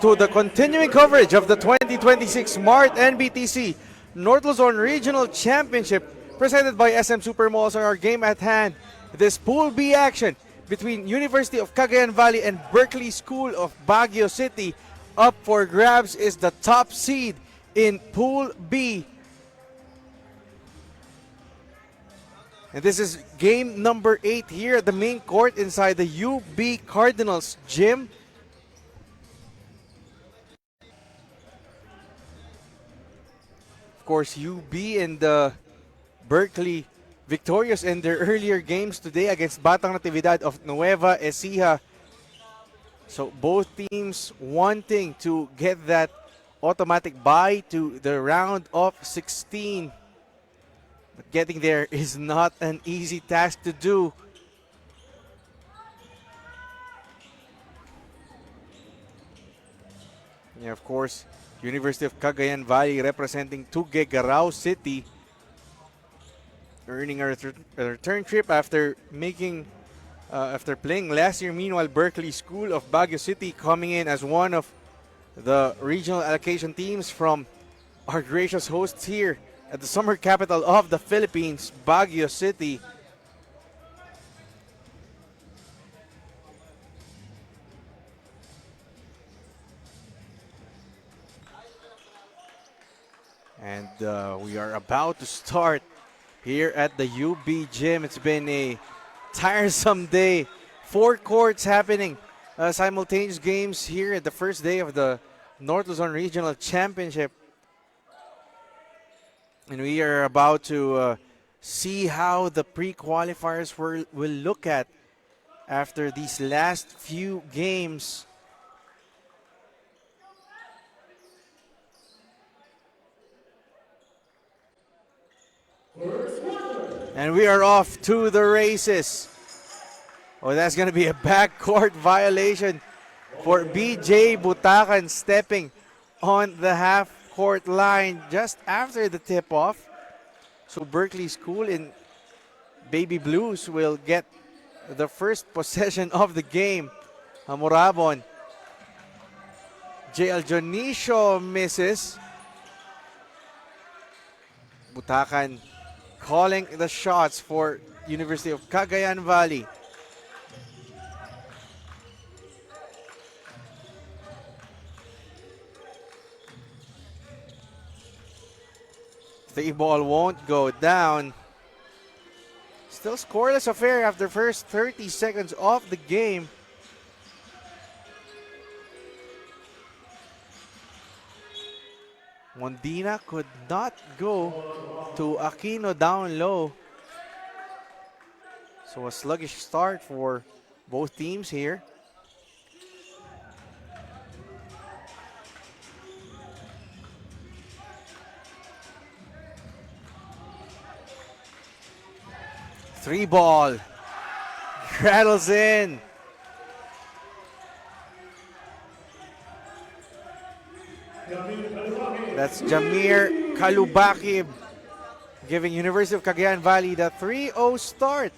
to the continuing coverage of the 2026 Smart NBTC North Luzon Regional Championship presented by SM Supermalls. Our game at hand, this Pool B action between University of Cagayan Valley and Berkeley School of Baguio City. Up for grabs is the top seed in Pool B. And this is game number 8 here at the main court inside the UB Cardinals gym. Of course, UB and Berkeley victorious in their earlier games today against Batang Natividad of Nueva Ecija. So both teams wanting to get that automatic bye to the round of 16. But getting there is not an easy task to do. Yeah, of course, University of Cagayan Valley representing Tuguegarao City, earning a return trip after playing last year. Meanwhile, Berkeley School of Baguio City coming in as one of the regional allocation teams from our gracious hosts here at the summer capital of the Philippines, Baguio City. And we are about to start here at the UB gym. It's been a tiresome day. 4 courts happening, simultaneous games here at the first day of the North Luzon Regional Championship. And we are about to see how the pre-qualifiers will look at after these last few games. And we are off to the races. Oh, that's going to be a backcourt violation for BJ Butacan, stepping on the half-court line just after the tip-off. So Berkeley School in Baby Blues will get the first possession of the game. Hamurabon. JL Jonicio misses. Butacan calling the shots for University of Cagayan Valley. The ball won't go down. Still scoreless affair after first 30 seconds of the game. Mondina could not go to Aquino down low. So a sluggish start for both teams here. Three ball. Rattles in. That's Jamir Kalubakib giving University of Cagayan Valley the 3-0 start.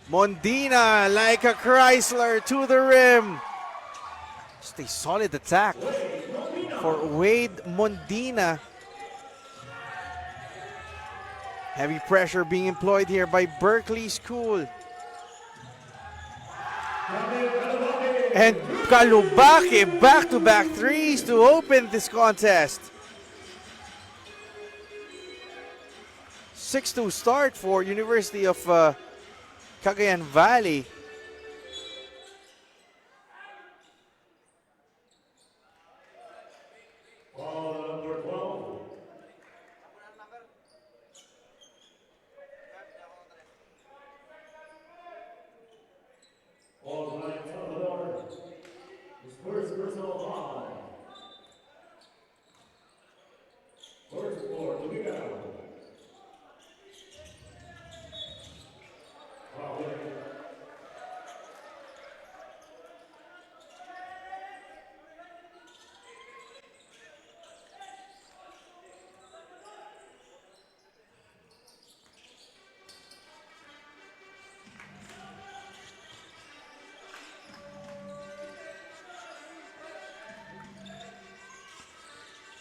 Mondina like a Chrysler to the rim. Just a solid attack for Wade Mondina. Heavy pressure being employed here by Berkeley School. And Kalubaki back-to-back threes to open this contest. 6-2 start for University of Cagayan Valley.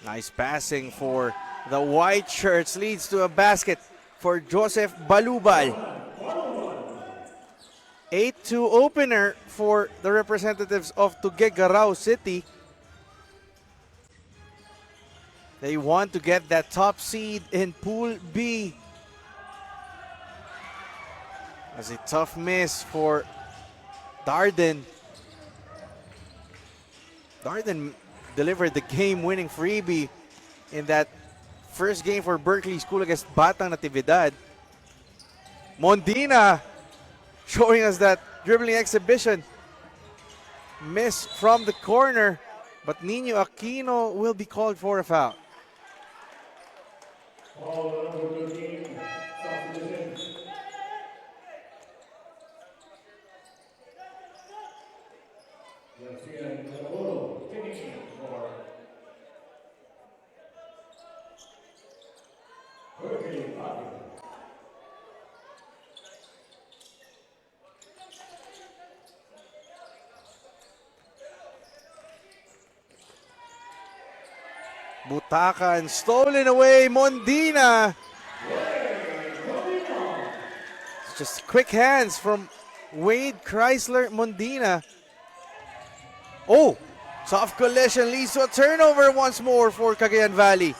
Nice passing for the white shirts, leads to a basket for Joseph Balubal. 8-2 opener for the representatives of Tuguegarao City. They want to get that top seed in Pool B. As a tough miss for Darden. Darden delivered the game-winning freebie in that first game for Berkeley School against Batang Natividad. Mondina showing us that dribbling exhibition. Miss from the corner, but Nino Aquino will be called for a foul. Butakan stolen away, Mondina. Just quick hands from Wade Chrysler Mondina. Oh, soft collision leads to a turnover once more for Cagayan Valley.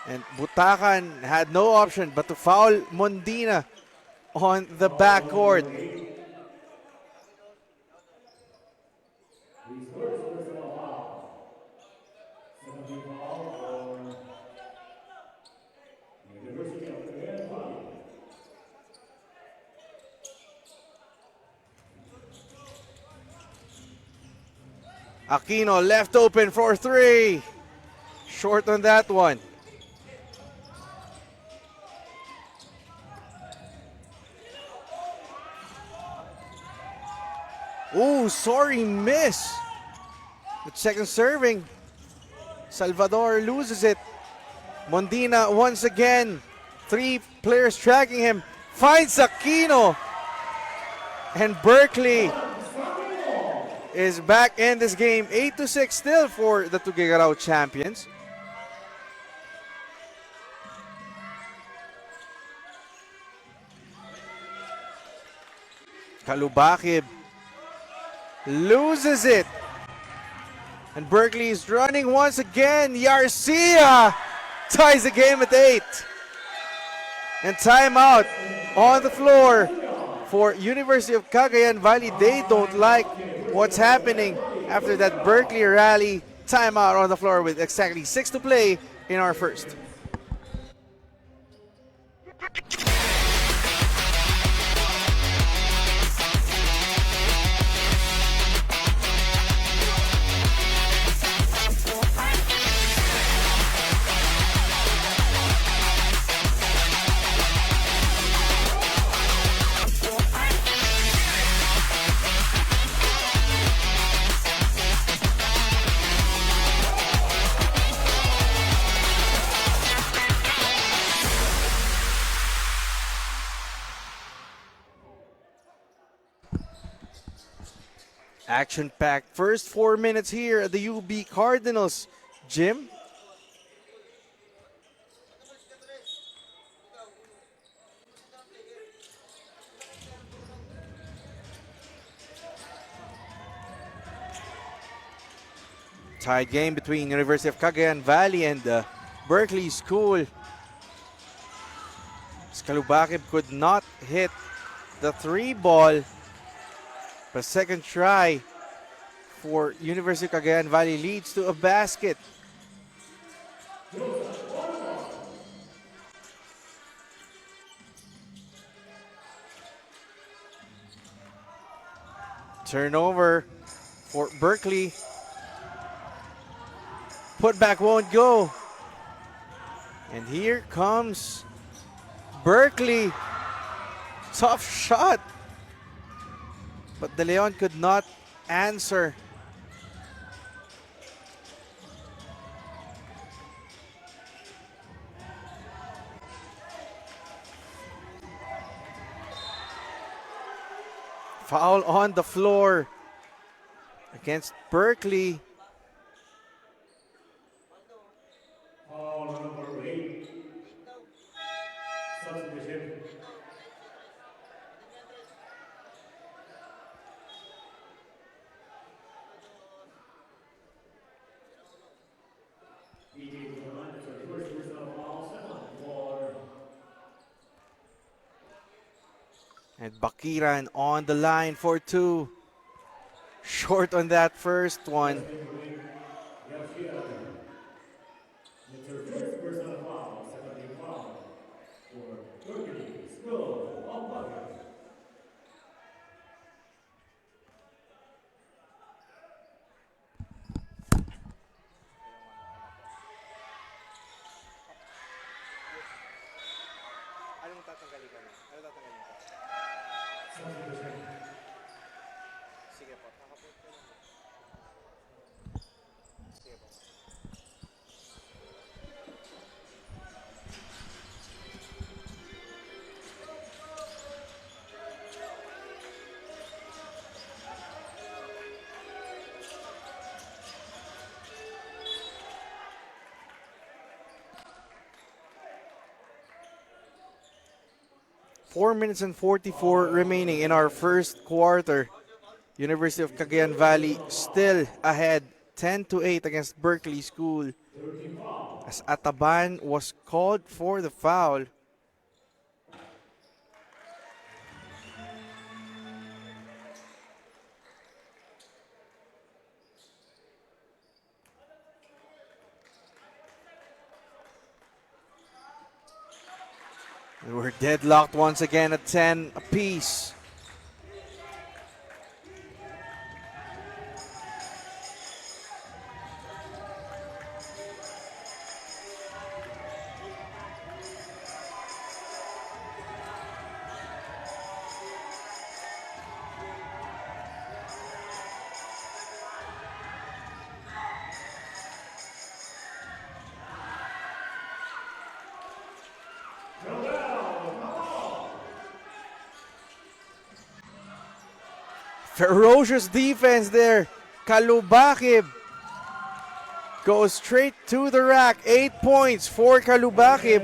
And Butakan had no option but to foul Mondina on the backcourt. Aquino left open for three. Short on that one. Ooh, sorry miss. With second serving, Salvador loses it. Mondina once again. Three players tracking him. Finds Aquino. And Berkeley is back in this game. 8-6 still for the Tuguegarao champions. Kalubakib loses it. And Berkeley is running once again. Yarcia ties the game at 8. And timeout on the floor for University of Cagayan Valley. They don't like what's happening after that Berkeley rally. Timeout on the floor with exactly 6 to play in our first. Action-packed first 4 minutes here at the UB Cardinals gym. Tied game between University of Cagayan Valley and Berkeley School. Kalubakib could not hit the three ball. The second try for University of Cagayan Valley leads to a basket. Turnover for Berkeley. Putback won't go. And here comes Berkeley. Tough shot. But De Leon could not answer. Foul on the floor against Berkeley. And Bakiran on the line for two. Short on that first one. That's her first personal foul, second team foul for Berkeley School of Bucket. Substitution. Sige po, 4 minutes and 44 remaining in our first quarter. University of Cagayan Valley still ahead 10-8 against Berkeley School. As Ataban was called for the foul. We're deadlocked once again at 10 apiece. Ferocious defense there. Kalubakib goes straight to the rack. 8 points for Kalubakib.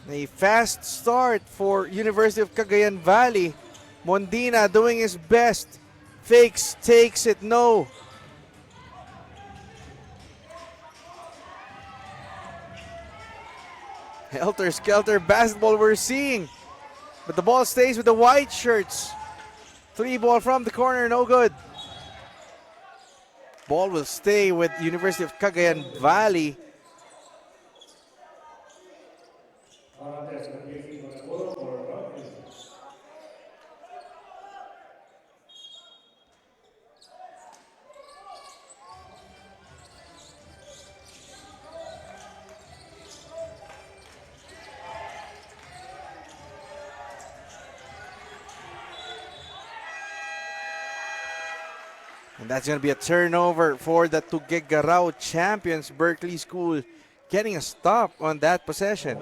A fast start for University of Cagayan Valley. Mondina doing his best. Fakes, takes it, no. Helter-skelter basketball we're seeing. But the ball stays with the white shirts. 3 ball from the corner, no good. Ball will stay with University of Cagayan Valley. And that's going to be a turnover for the Tuguegarao champions, Berkeley School, getting a stop on that possession.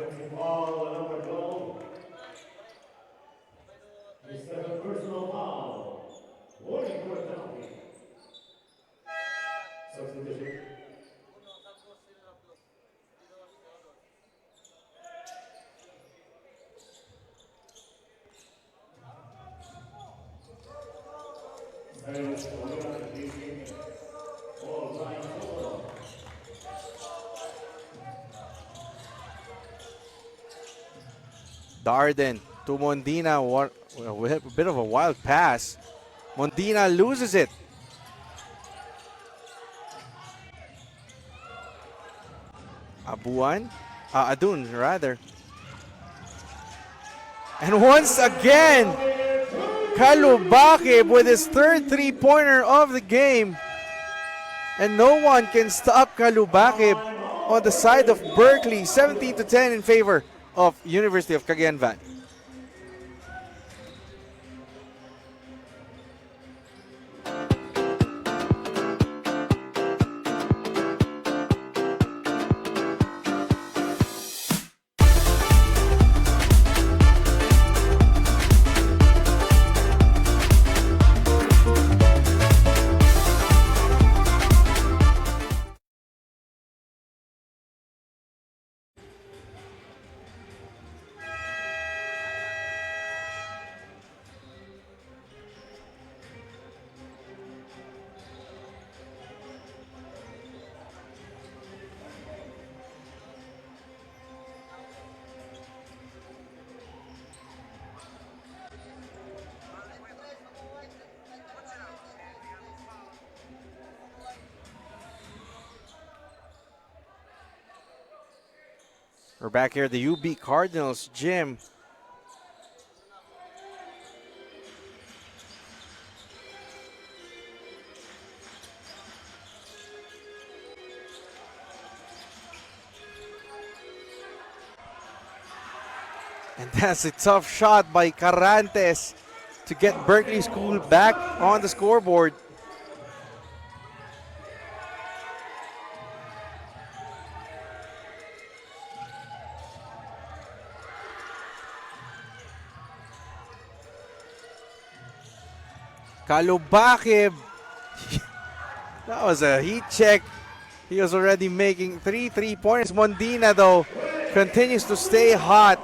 Darden to Mondina, a bit of a wild pass. Mondina loses it. Adun rather. And once again, Kalubakib with his third three-pointer of the game. And no one can stop Kalubakib on the side of Berkeley. 17-10 in favor of University of Cagayan Valley. We're back here at the UB Cardinals gym. And that's a tough shot by Carantes to get Berkeley School back on the scoreboard. Kalubakib. That was a heat check. He was already making 3 3-pointers. Mondina, though, continues to stay hot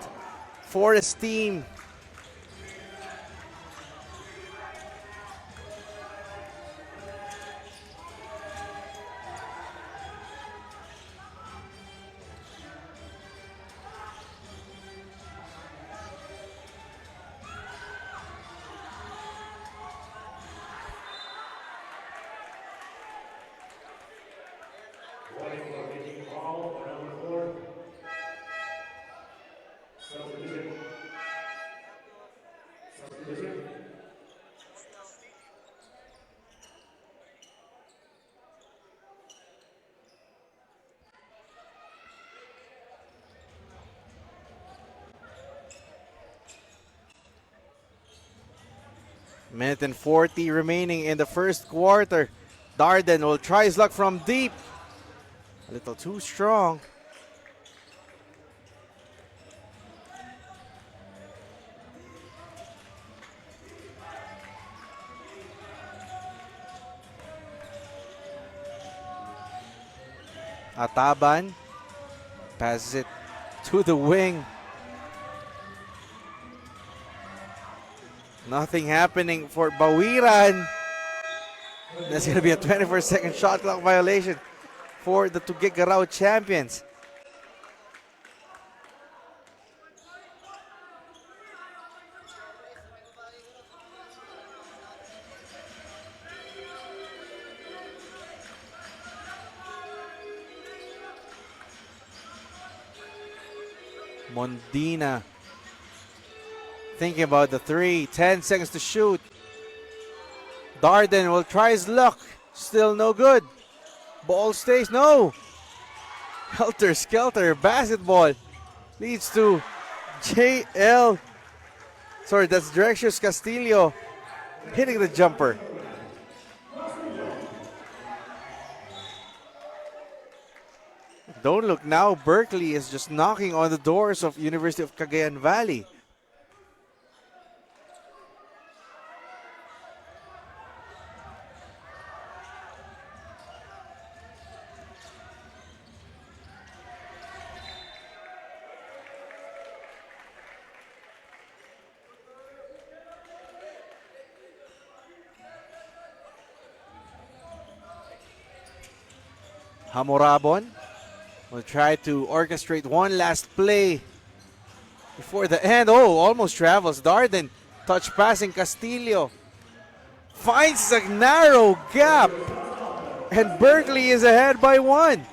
for his team. Minute and 40 remaining in the first quarter. Darden will try his luck from deep. A little too strong. Ataban passes it to the wing. Nothing happening for Bawiran. That's going to be a 24-second shot clock violation for the Tuguegarao champions. Mondina thinking about the three. 10 seconds to shoot. Darden will try his luck. Still no good. Ball stays. No. Helter Skelter basketball leads to JL. Sorry, that's Directions Castillo hitting the jumper. Don't look now. Berkeley is just knocking on the doors of University of Cagayan Valley. Hamorabon will try to orchestrate one last play before the end. Oh, almost travels. Darden touch passing Castillo. Finds a narrow gap. And Berkeley is ahead by one.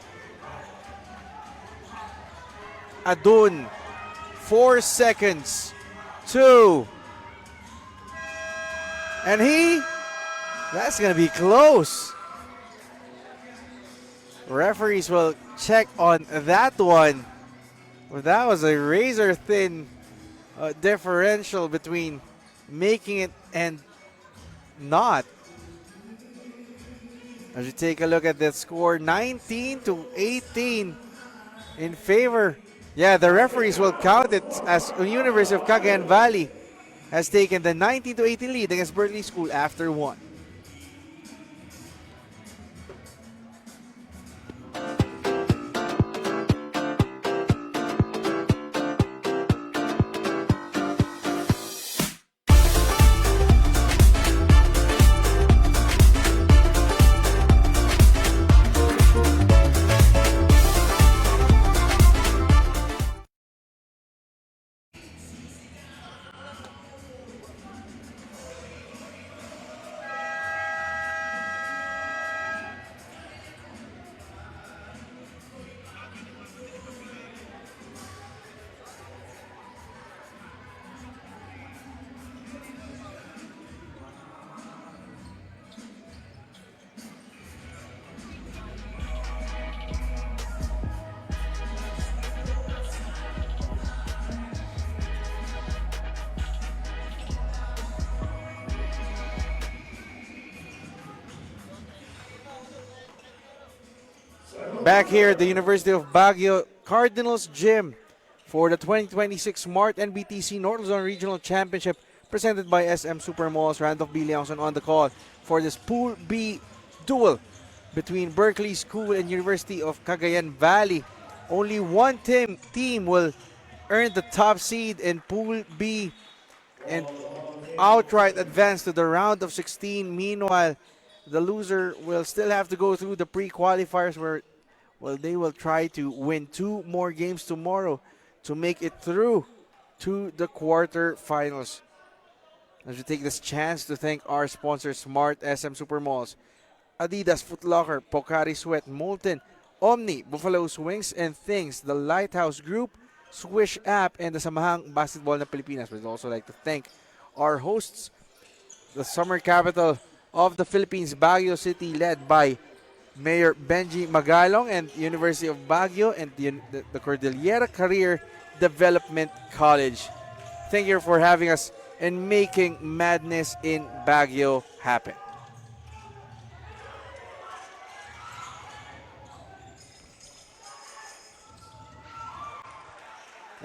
Adun, 4 seconds. 2. And that's going to be close. Referees will check on that one. Well, that was a razor thin differential between making it and not. As you take a look at that score, 19-18 in favor. Yeah, the referees will count it as University of Cagayan Valley has taken the 19-18 lead against Berkeley School after one. back here at the University of Baguio Cardinals Gym for the 2026 Smart NBTC North Zone Regional Championship presented by SM Supermalls. Randolph B. Leongson on the call for this Pool B duel between Berkeley School and University of Cagayan Valley. Only one team will earn the top seed in Pool B and outright advance to the round of 16. Meanwhile, the loser will still have to go through the pre-qualifiers where they will try to win 2 more games tomorrow to make it through to the quarterfinals. As we take this chance to thank our sponsors, Smart SM Supermalls, Adidas Foot Locker, Pocari Sweat, Molten, Omni, Buffalo's Wings and Things, the Lighthouse Group, Swish App, and the Samahang Basketball na Pilipinas. We'd also like to thank our hosts, the summer capital of the Philippines, Baguio City, led by Mayor Benji Magalong, and University of Baguio and the Cordillera Career Development College. Thank you for having us and making madness in Baguio happen.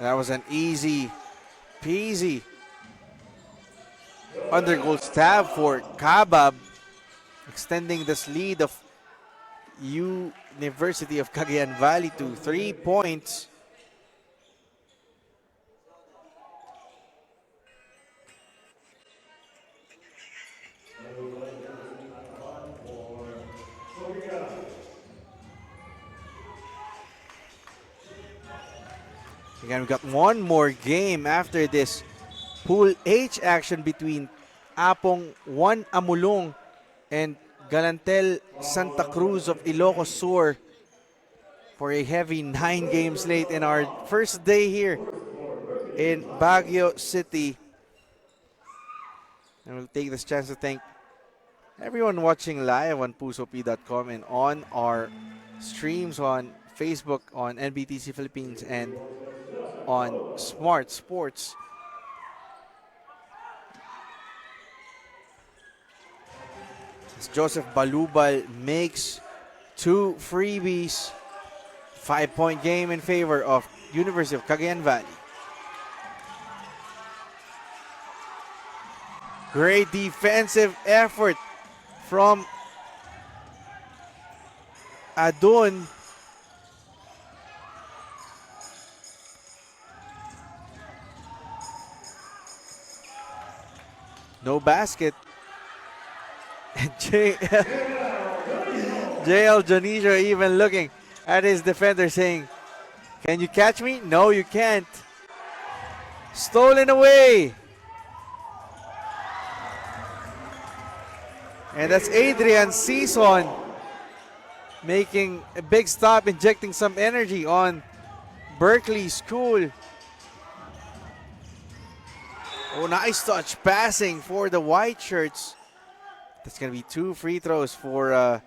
That was an easy peasy undergoal stab for Kabab, extending this lead of University of Cagayan Valley to 3 points. Again, we got one more game after this Pool H action between Apong 1 Amulong and Galantel Santa Cruz of Ilocos Sur for a heavy 9 games late in our first day here in Baguio City. And we'll take this chance to thank everyone watching live on pusop.com and on our streams on Facebook, on NBTC Philippines, and on Smart Sports. As Joseph Balubal makes 2 freebies, 5-point game in favor of University of Cagayan Valley. Great defensive effort from Adun. No basket. And JL Jonicio even looking at his defender saying, "Can you catch me?" No, you can't. Stolen away. And that's Adrian Season making a big stop, injecting some energy on Berkeley School. Oh, nice touch passing for the white shirts. That's going to be 2 free throws for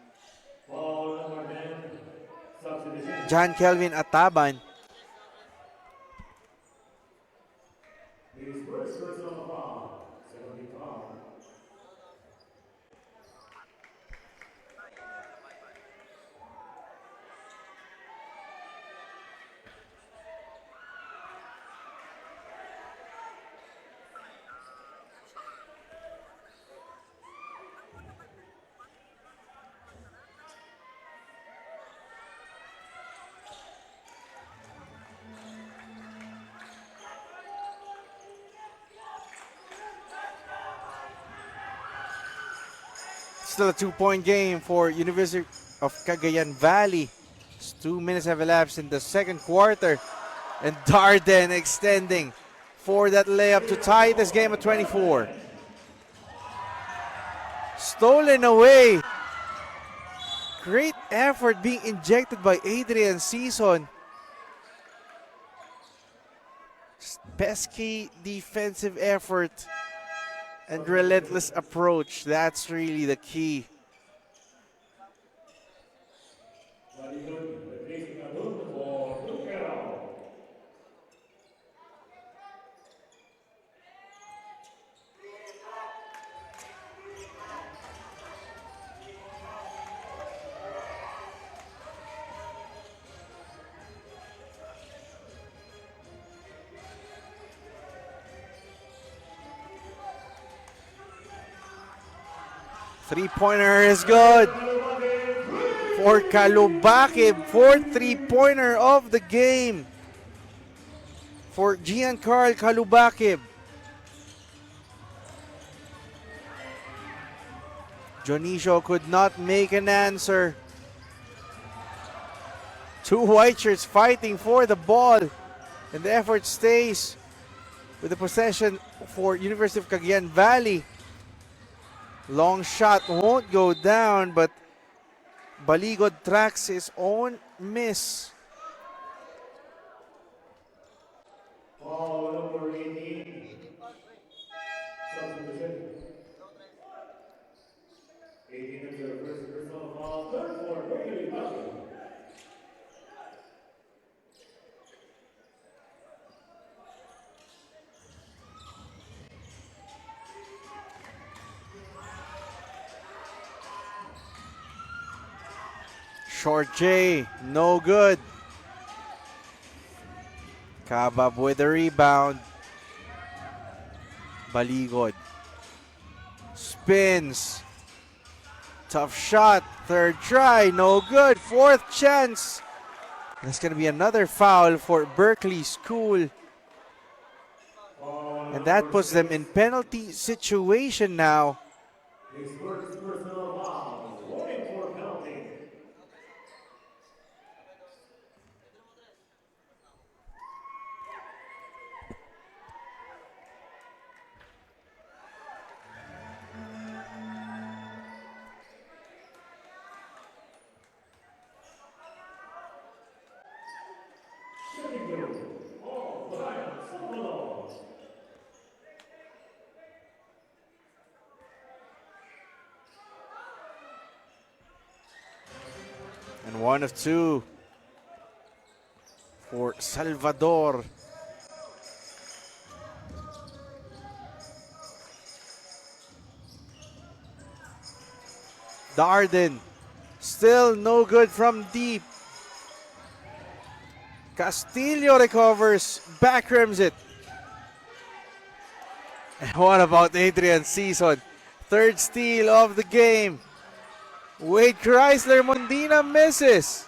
John Kelvin Ataban. His first personal foul, second foul. Still a 2-point game for University of Cagayan Valley. Just 2 minutes have elapsed in the second quarter. And Darden extending for that layup to tie this game at 24. Stolen away. Great effort being injected by Adrian Season. Pesky defensive effort and relentless approach. That's really the key. Three-pointer is good for Kalubakib. Fourth three-pointer of the game for Giancarl Kalubakib. Dionisio could not make an answer. Two white shirts fighting for the ball, and the effort stays with the possession for University of Cagayan Valley. Long shot won't go down, but Baligod tracks his own miss. Foul number 18. Substitution. 18 is the first personal foul. Third for Berkeley Bucket. Short J, no good. Kabab with the rebound. Baligod spins. Tough shot. Third try, no good. Fourth chance. That's going to be another foul for Berkeley School. And that puts them in penalty situation now. His first personal foul. Warning for penalty. And one of two for Salvador. Darden, still no good from deep. Castillo recovers, backrims it. And what about Adrian Season? Third steal of the game. Wade Chrysler Mondina misses.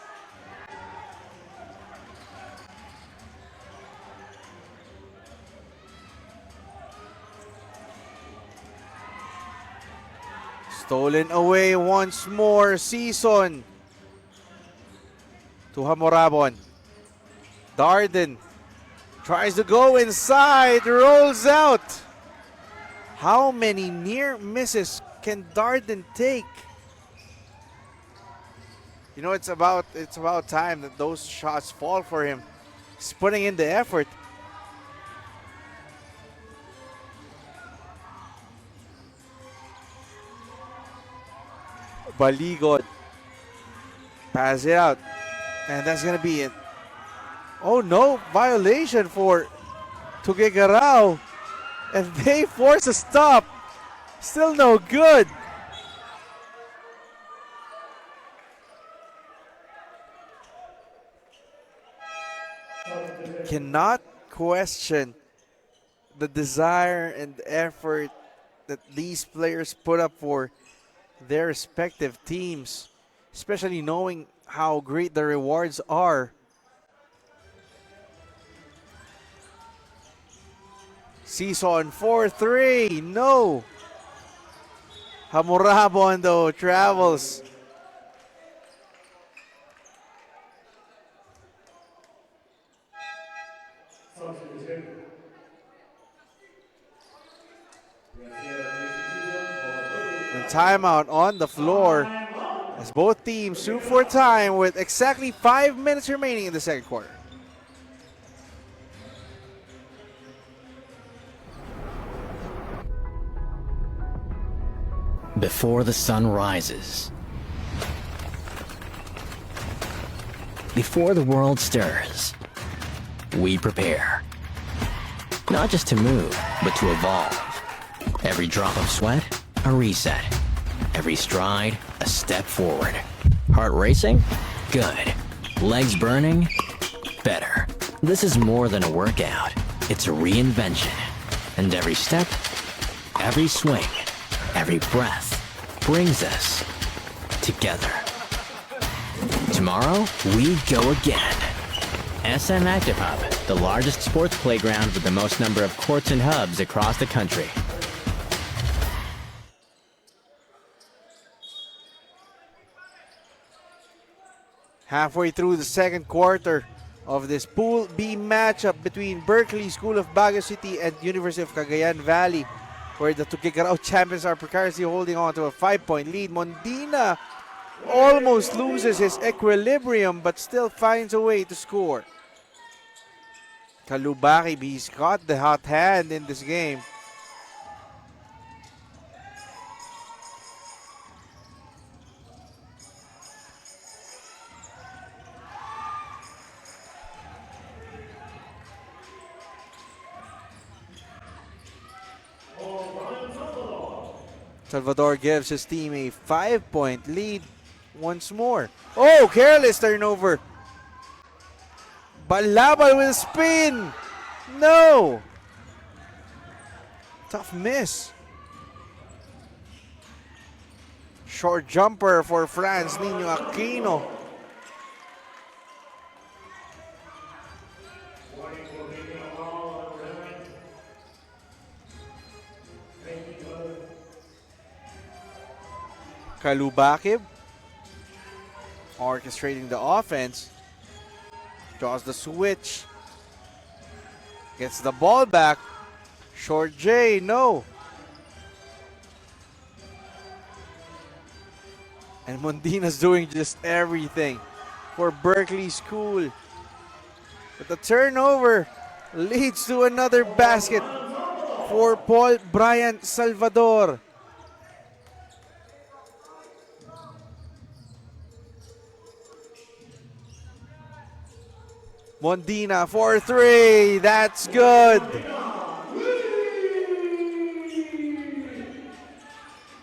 Stolen away once more. Season to Hamorabon. Darden tries to go inside, rolls out. How many near misses can Darden take? You know, it's about time that those shots fall for him. He's putting in the effort. Baligod. Pass it out. And that's going to be it. Oh no, violation for Tuguegarao. And they force a stop. Still no good. Cannot question the desire and effort that these players put up for their respective teams, especially knowing how great the rewards are. Season 4-3, no. Hamorabon though travels. And timeout on the floor as both teams sue for time with exactly 5 minutes remaining in the second quarter. Before the sun rises, before the world stirs, we prepare. Not just to move, but to evolve. Every drop of sweat, a reset. Every stride, a step forward. Heart racing? Good. Legs burning? Better. This is more than a workout. It's a reinvention. And every step, every swing, every breath brings us together. Tomorrow, we go again. SM Active Hub, the largest sports playground with the most number of courts and hubs across the country. Halfway through the second quarter of this Pool B matchup between Berkeley School of Baguio City and University of Cagayan Valley, where the Tuguegarao champions are precariously holding on to a 5-point lead. Mondina almost loses his equilibrium but still finds a way to score. Kalubakib, he's got the hot hand in this game. Salvador gives his team a 5-point lead once more. Oh, careless turnover. Balabal will spin. No. Tough miss. Short jumper for Franz Nino Aquino. Kalubakib orchestrating the offense. Draws the switch. Gets the ball back. Short J, no. And Mondina's doing just everything for Berkeley School. But the turnover leads to another basket for Paul Brian Salvador. Mondina for 3. That's good.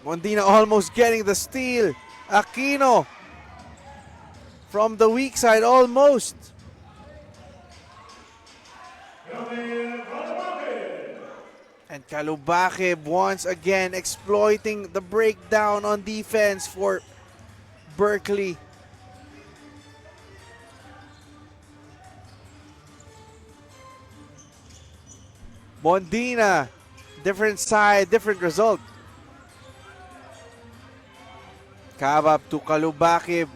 Mondina almost getting the steal. Aquino from the weak side almost. And Kalubakib once again exploiting the breakdown on defense for Berkeley. Mondina, different side, different result. Kabab to Kalubakib.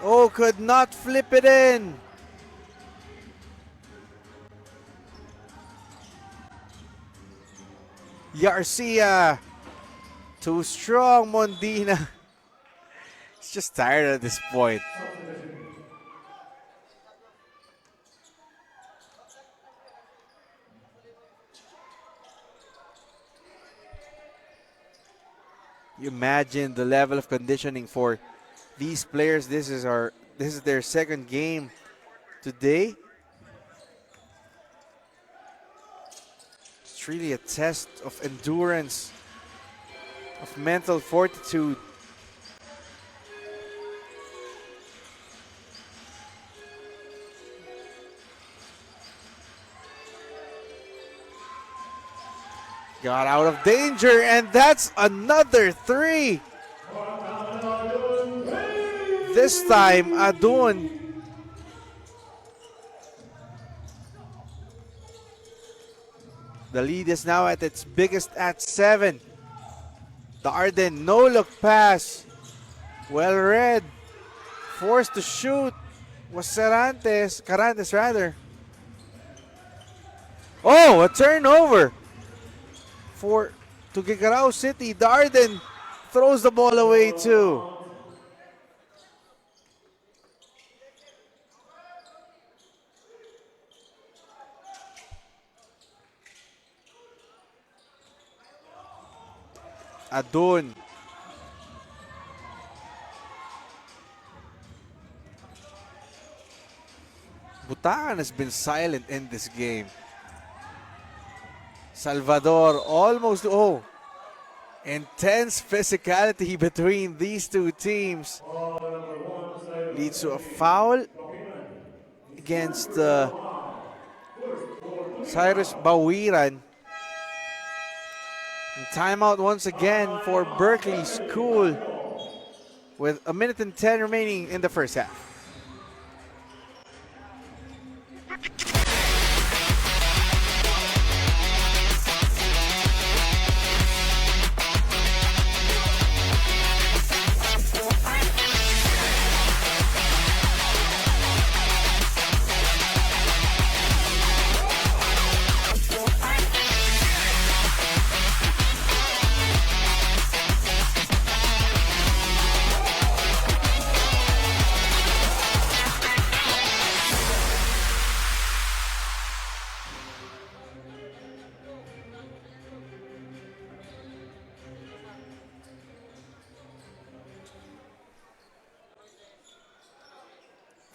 Oh, could not flip it in. Garcia, too strong. Mondina. He's just tired at this point. You imagine the level of conditioning for these players. This is their second game today. It's really a test of endurance, of mental fortitude. Got out of danger, and that's another 3. This time, Adun. The lead is now at its biggest at 7. The Arden no-look pass. Well read. Forced to shoot was Carantes rather. Oh, a turnover for Tuguegarao City. Darden throws the ball away too. Adun. Butacan has been silent in this game. Salvador almost, intense physicality between these two teams. Leads to a foul against Cyrus Bawiran. And timeout once again for Berkeley School with 1:10 remaining in the first half.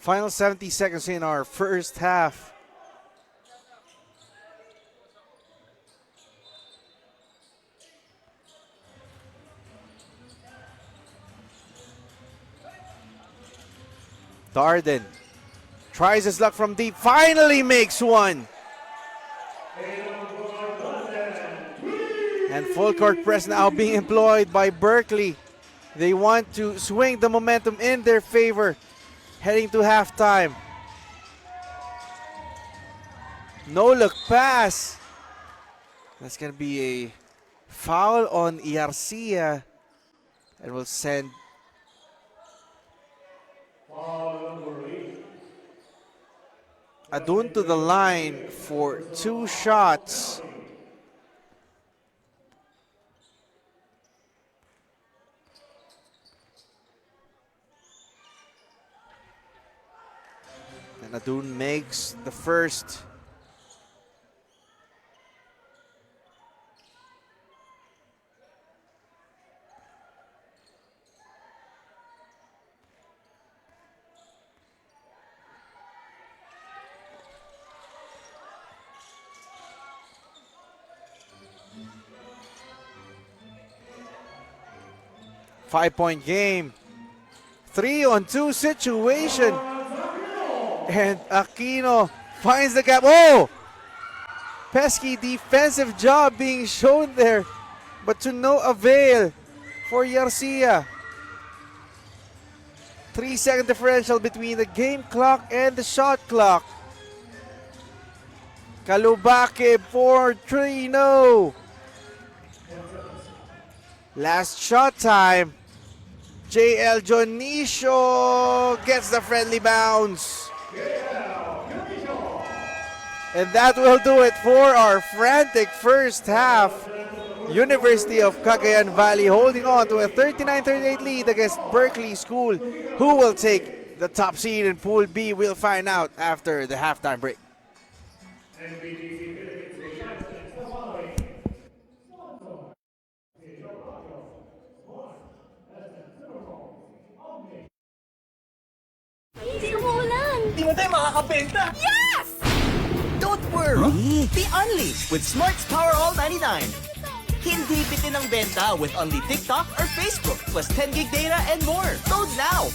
Final 70 seconds in our first half. Darden tries his luck from deep, finally makes one. And full court press now being employed by Berkeley. They want to swing the momentum in their favor heading to halftime. No look pass. That's going to be a foul on Yarcia and will send Adun to the line for 2 shots. And Adun makes the first. Five-point game. 3-on-2 situation. And Aquino finds the gap. Oh! Pesky defensive job being shown there, but to no avail for Yarcia. 3-second differential between the game clock and the shot clock. Kalubake for 3-0. Last shot time. JL Jonicio gets the friendly bounce. And that will do it for our frantic first half. University of Cagayan Valley holding on to a 39-38 lead against Berkeley School. Who will take the top seed in Pool B? We'll find out after the halftime break. NBTC Philippines will champions the following. Hindi umuulan. Di mo tayo makakabenta! Yes! Don't worry! Be unleashed with Smart's Power All 99. Hindi bitin ang benta with only TikTok or Facebook plus 10 gig data and more. Load now!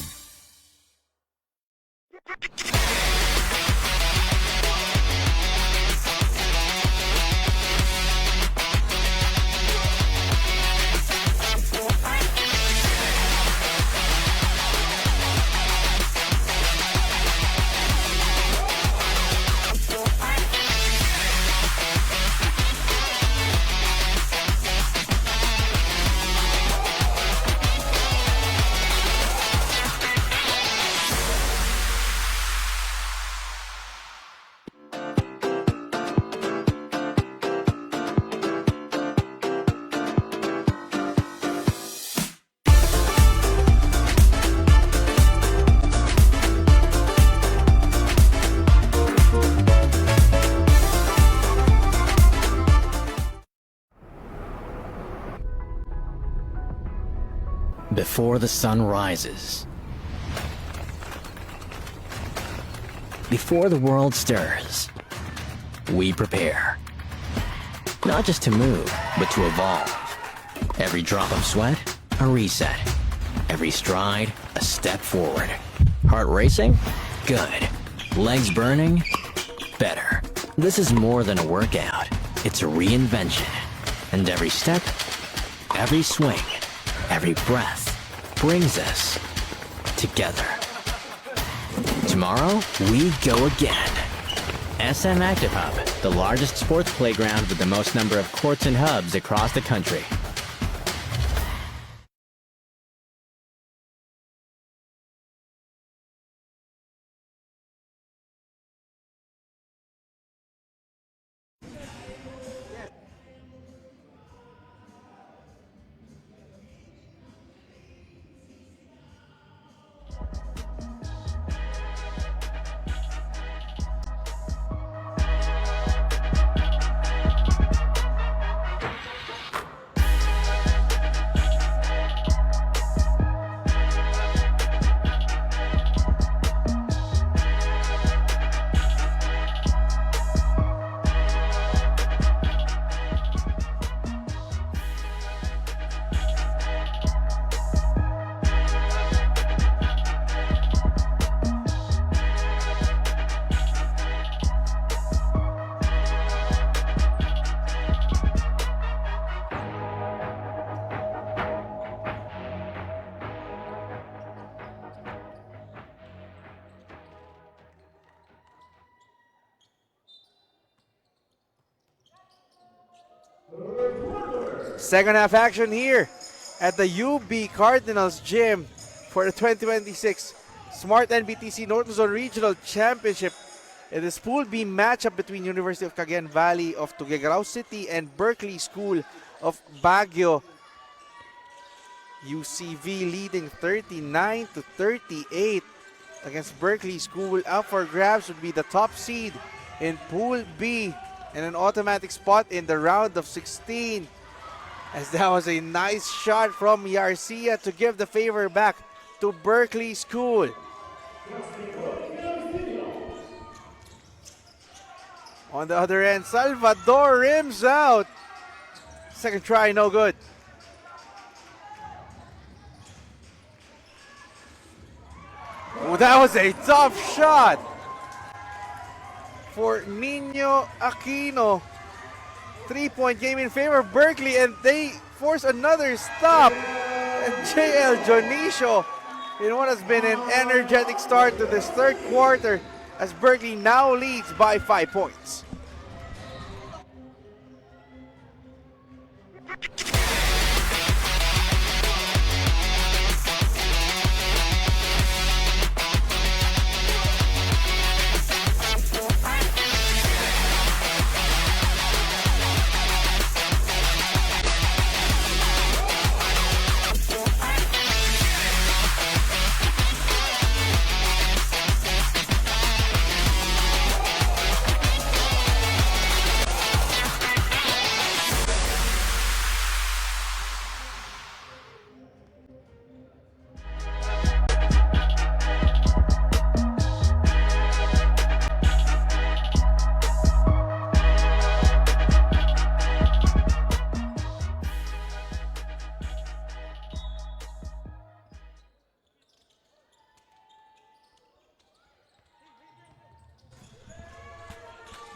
Before the sun rises, before the world stirs, we prepare. Not just to move, but to evolve. Every drop of sweat, a reset. Every stride, a step forward. Heart racing? Good. Legs burning? Better. This is more than a workout. It's a reinvention. And every step, every swing, every breath brings us together. Tomorrow, we go again. SM Active Hub, the largest sports playground with the most number of courts and hubs across the country. Second half action here at the UB Cardinals Gym for the 2026 Smart NBTC North Luzon Regional Championship. It is Pool B matchup between University of Cagayan Valley of Tuguegarao City and Berkeley School of Baguio. UCV leading 39-38 against Berkeley School. Up for grabs would be the top seed in Pool B and an automatic spot in the round of 16. As that was a nice shot from Yarcia to give the favor back to Berkeley School. On the other end, Salvador rims out. Second try, no good. Oh, that was a tough shot for Nino Aquino. 3-point game in favor of Berkeley, and they force another stop. And JL Jonicio in what has been an energetic start to this third quarter as Berkeley now leads by 5 points.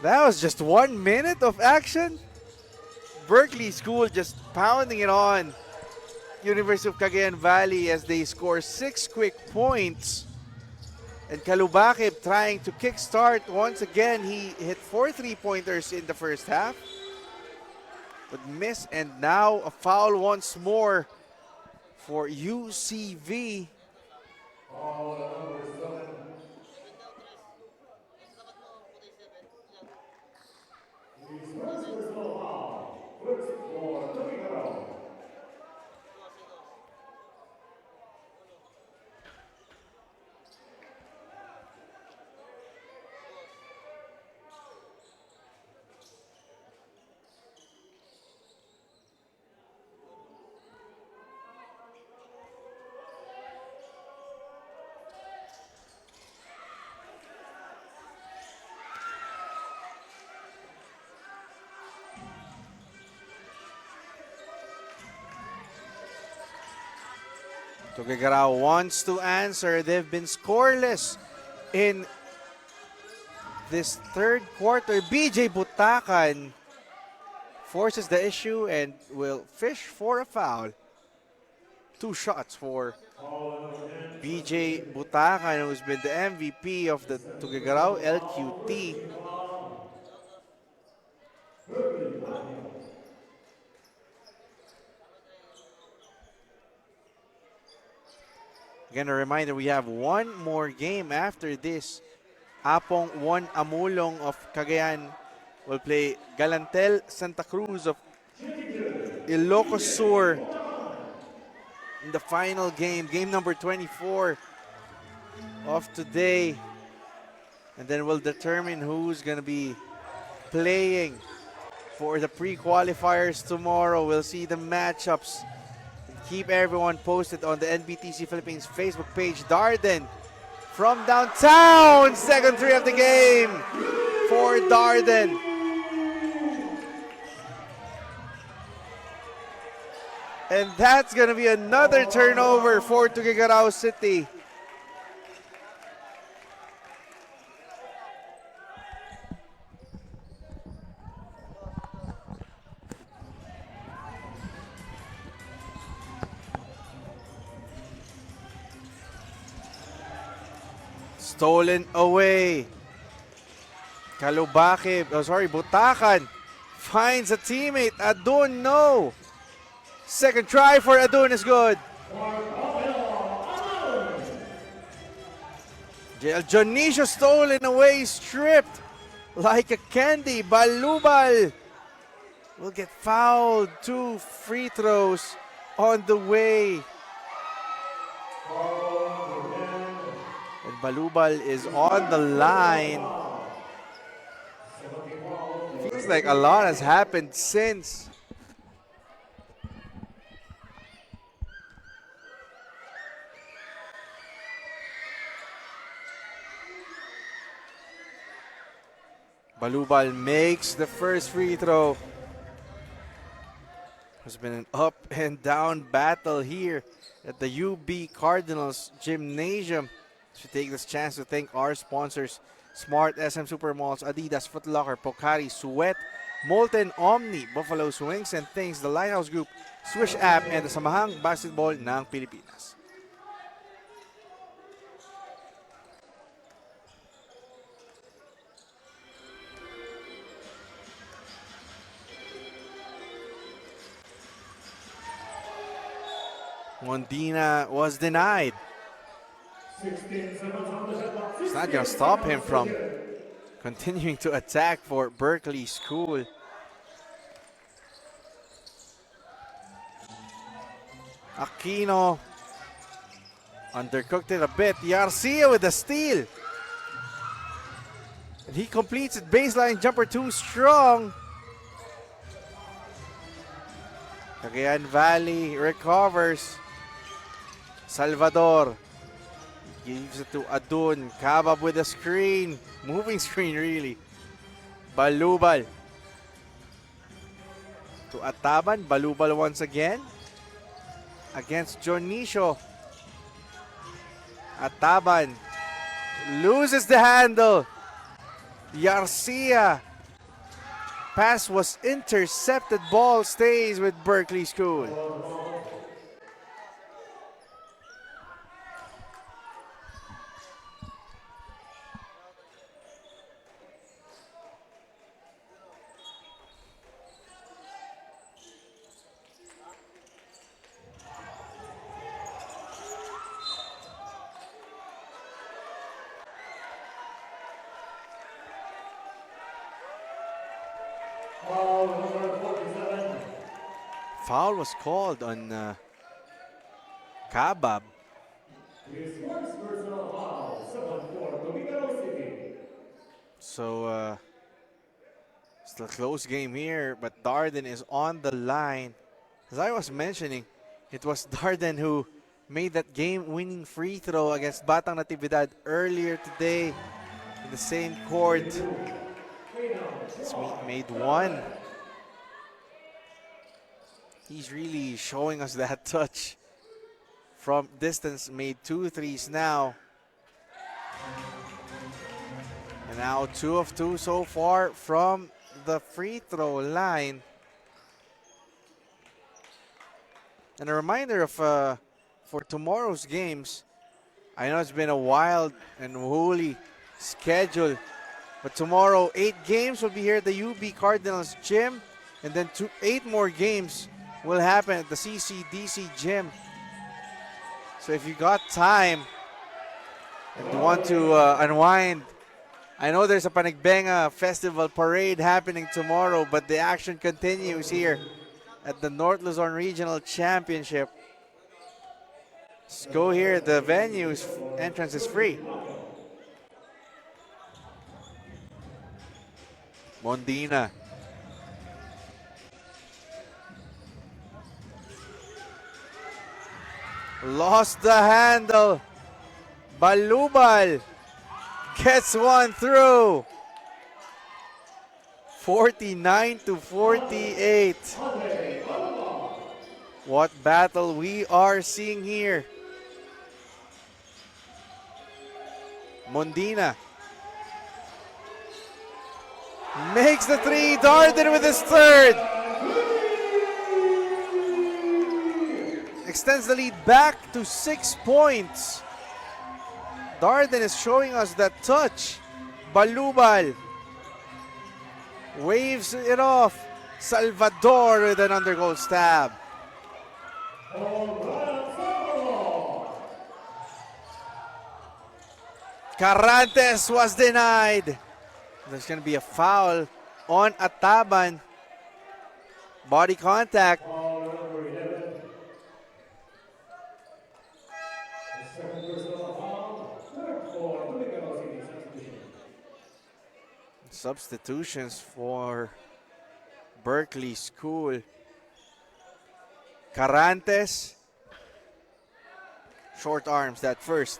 That was just 1 minute of action. Berkeley School just pounding it on University of Cagayan Valley as they score 6 quick points. And Kalubakib trying to kickstart once again. He hit 4 3-pointers in the first half, but missed, and now a foul once more for UCV. Tuguegarao wants to answer. They've been scoreless in this third quarter. BJ Butakan forces the issue and will fish for a foul. 2 shots for BJ Butacan, who's been the MVP of the Tuguegarao LQT. Again, a reminder, we have one more game after this. Apong 1 Amulong of Cagayan will play Galantel Santa Cruz of Ilocos Sur in the final game, game number 24 of today. And then we'll determine who's going to be playing for the pre-qualifiers tomorrow. We'll see the matchups. Keep everyone posted on the NBTC Philippines Facebook page. Darden from downtown, second three of the game for Darden. And that's going to be another turnover for Tuguegarao City. Stolen away. Butacan finds a teammate. Adun, no. Second try for Adun is good. Jonicio stolen away, stripped like a candy. Balubal will get fouled. 2 free throws on the way. And Balubal is on the line. Feels like a lot has happened since. Balubal makes the first free throw. There's been an up and down battle here at the UB Cardinals Gymnasium. Should take this chance to thank our sponsors: Smart, SM Supermalls, Adidas, Foot Locker, Pocari, Suet, Molten, Omni, Buffalo Swings and Things, the Lighthouse Group, Swish App, and the Samahang Basketball ng Pilipinas. Mondina was denied. It's not going to stop him from continuing to attack for Berkeley School. Aquino undercooked it a bit. Garcia with the steal. And he completes it. Baseline jumper too strong. Cagayan Valley recovers. Salvador gives it to Adun. Kabab with a screen. Moving screen, really. Balubal to Ataban. Balubal once again against Jonicio. Ataban loses the handle. Garcia. Pass was intercepted. Ball stays with Berkeley School. Foul was called on Kabab. So still a close game here, but Darden is on the line. As I was mentioning, it was Darden who made that game-winning free throw against Batang Natividad earlier today in the same court. He's made one. He's really showing us that touch from distance. Made 2 threes now. And now 2 of 2 so far from the free throw line. And a reminder of for tomorrow's games, I know it's been a wild and woolly schedule, but tomorrow 8 games will be here at the UB Cardinals gym, and then 8 more games will happen at the CCDC gym. So if you got time and want to unwind, I know there's a Panagbenga Festival Parade happening tomorrow, but the action continues here at the North Luzon Regional Championship. Let's go here. The venue's entrance is free. Mondina. Lost the handle. Balubal gets one through. 49-48. What battle we are seeing here. Mondina makes the three. Darden with his third. Extends the lead back to 6 points. Darden is showing us that touch. Balubal waves it off. Salvador with an undergoal stab. Carantes was denied. There's going to be a foul on Ataban. Body contact. Substitutions for Berkeley School. Carantes. Short arms that first.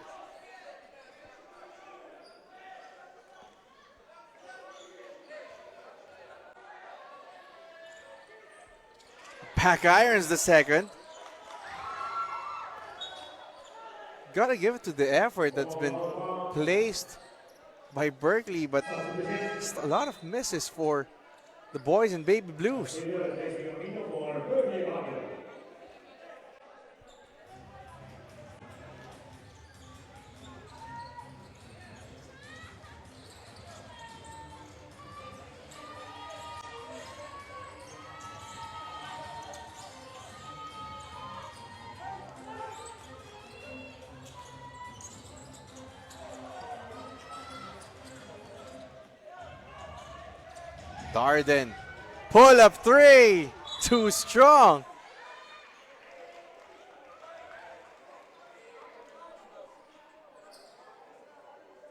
Back irons the second. Gotta give it to the effort that's been placed by Berkeley, but just a lot of misses for the boys in Baby Blues. Darden, pull up three, too strong.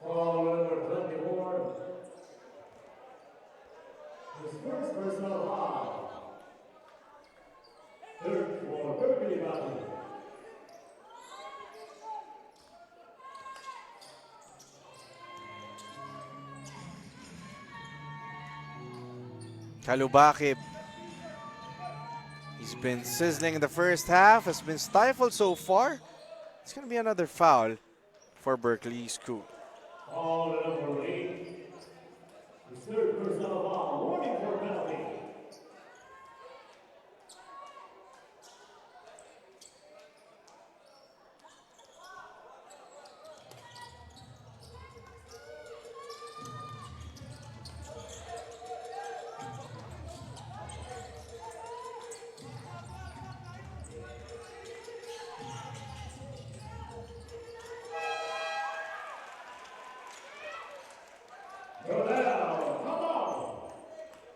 Foul number 24. His first personal foul. Third for Berkeley Valley. Kalubakib. He's been sizzling in the first half, has been stifled so far. It's going to be another foul for Berkeley School. Foul number 8. His third personal foul. Warning for penalty.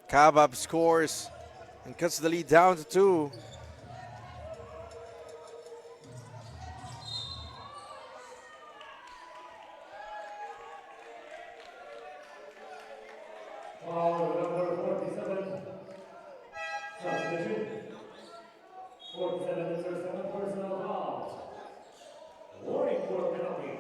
Kabab scores and cuts the lead down to 2. Foul number 47. Substitution. 47 is her second personal foul. Warning for penalty.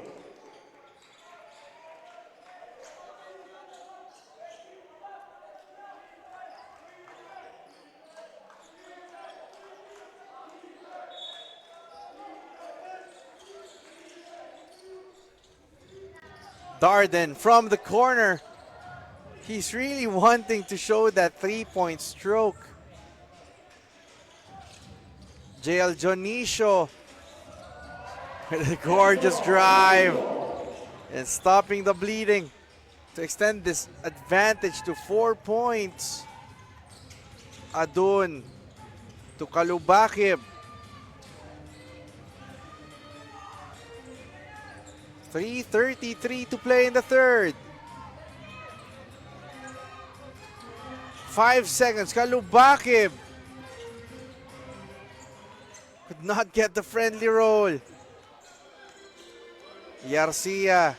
Darden from the corner. He's really wanting to show that 3-point stroke. JL Jonicio with a gorgeous drive and stopping the bleeding to extend this advantage to 4 points. Adun to Kalubakib. 3:33 to play in the third. 5 seconds. Kalubakib could not get the friendly roll. Garcia.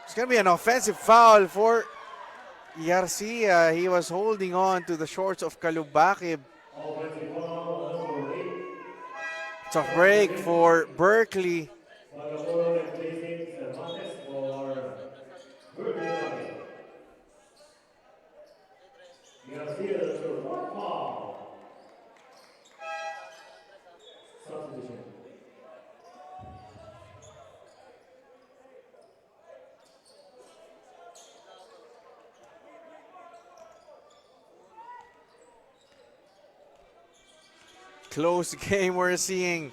It's going to be an offensive foul for Garcia. He was holding on to the shorts of Kalubakib. Offensive foul, number 8. Tough break for Berkeley. Vagabundo replacing Cervantes for Berkeley. Garcia, the fourth foul. Substitution. Close game we're seeing.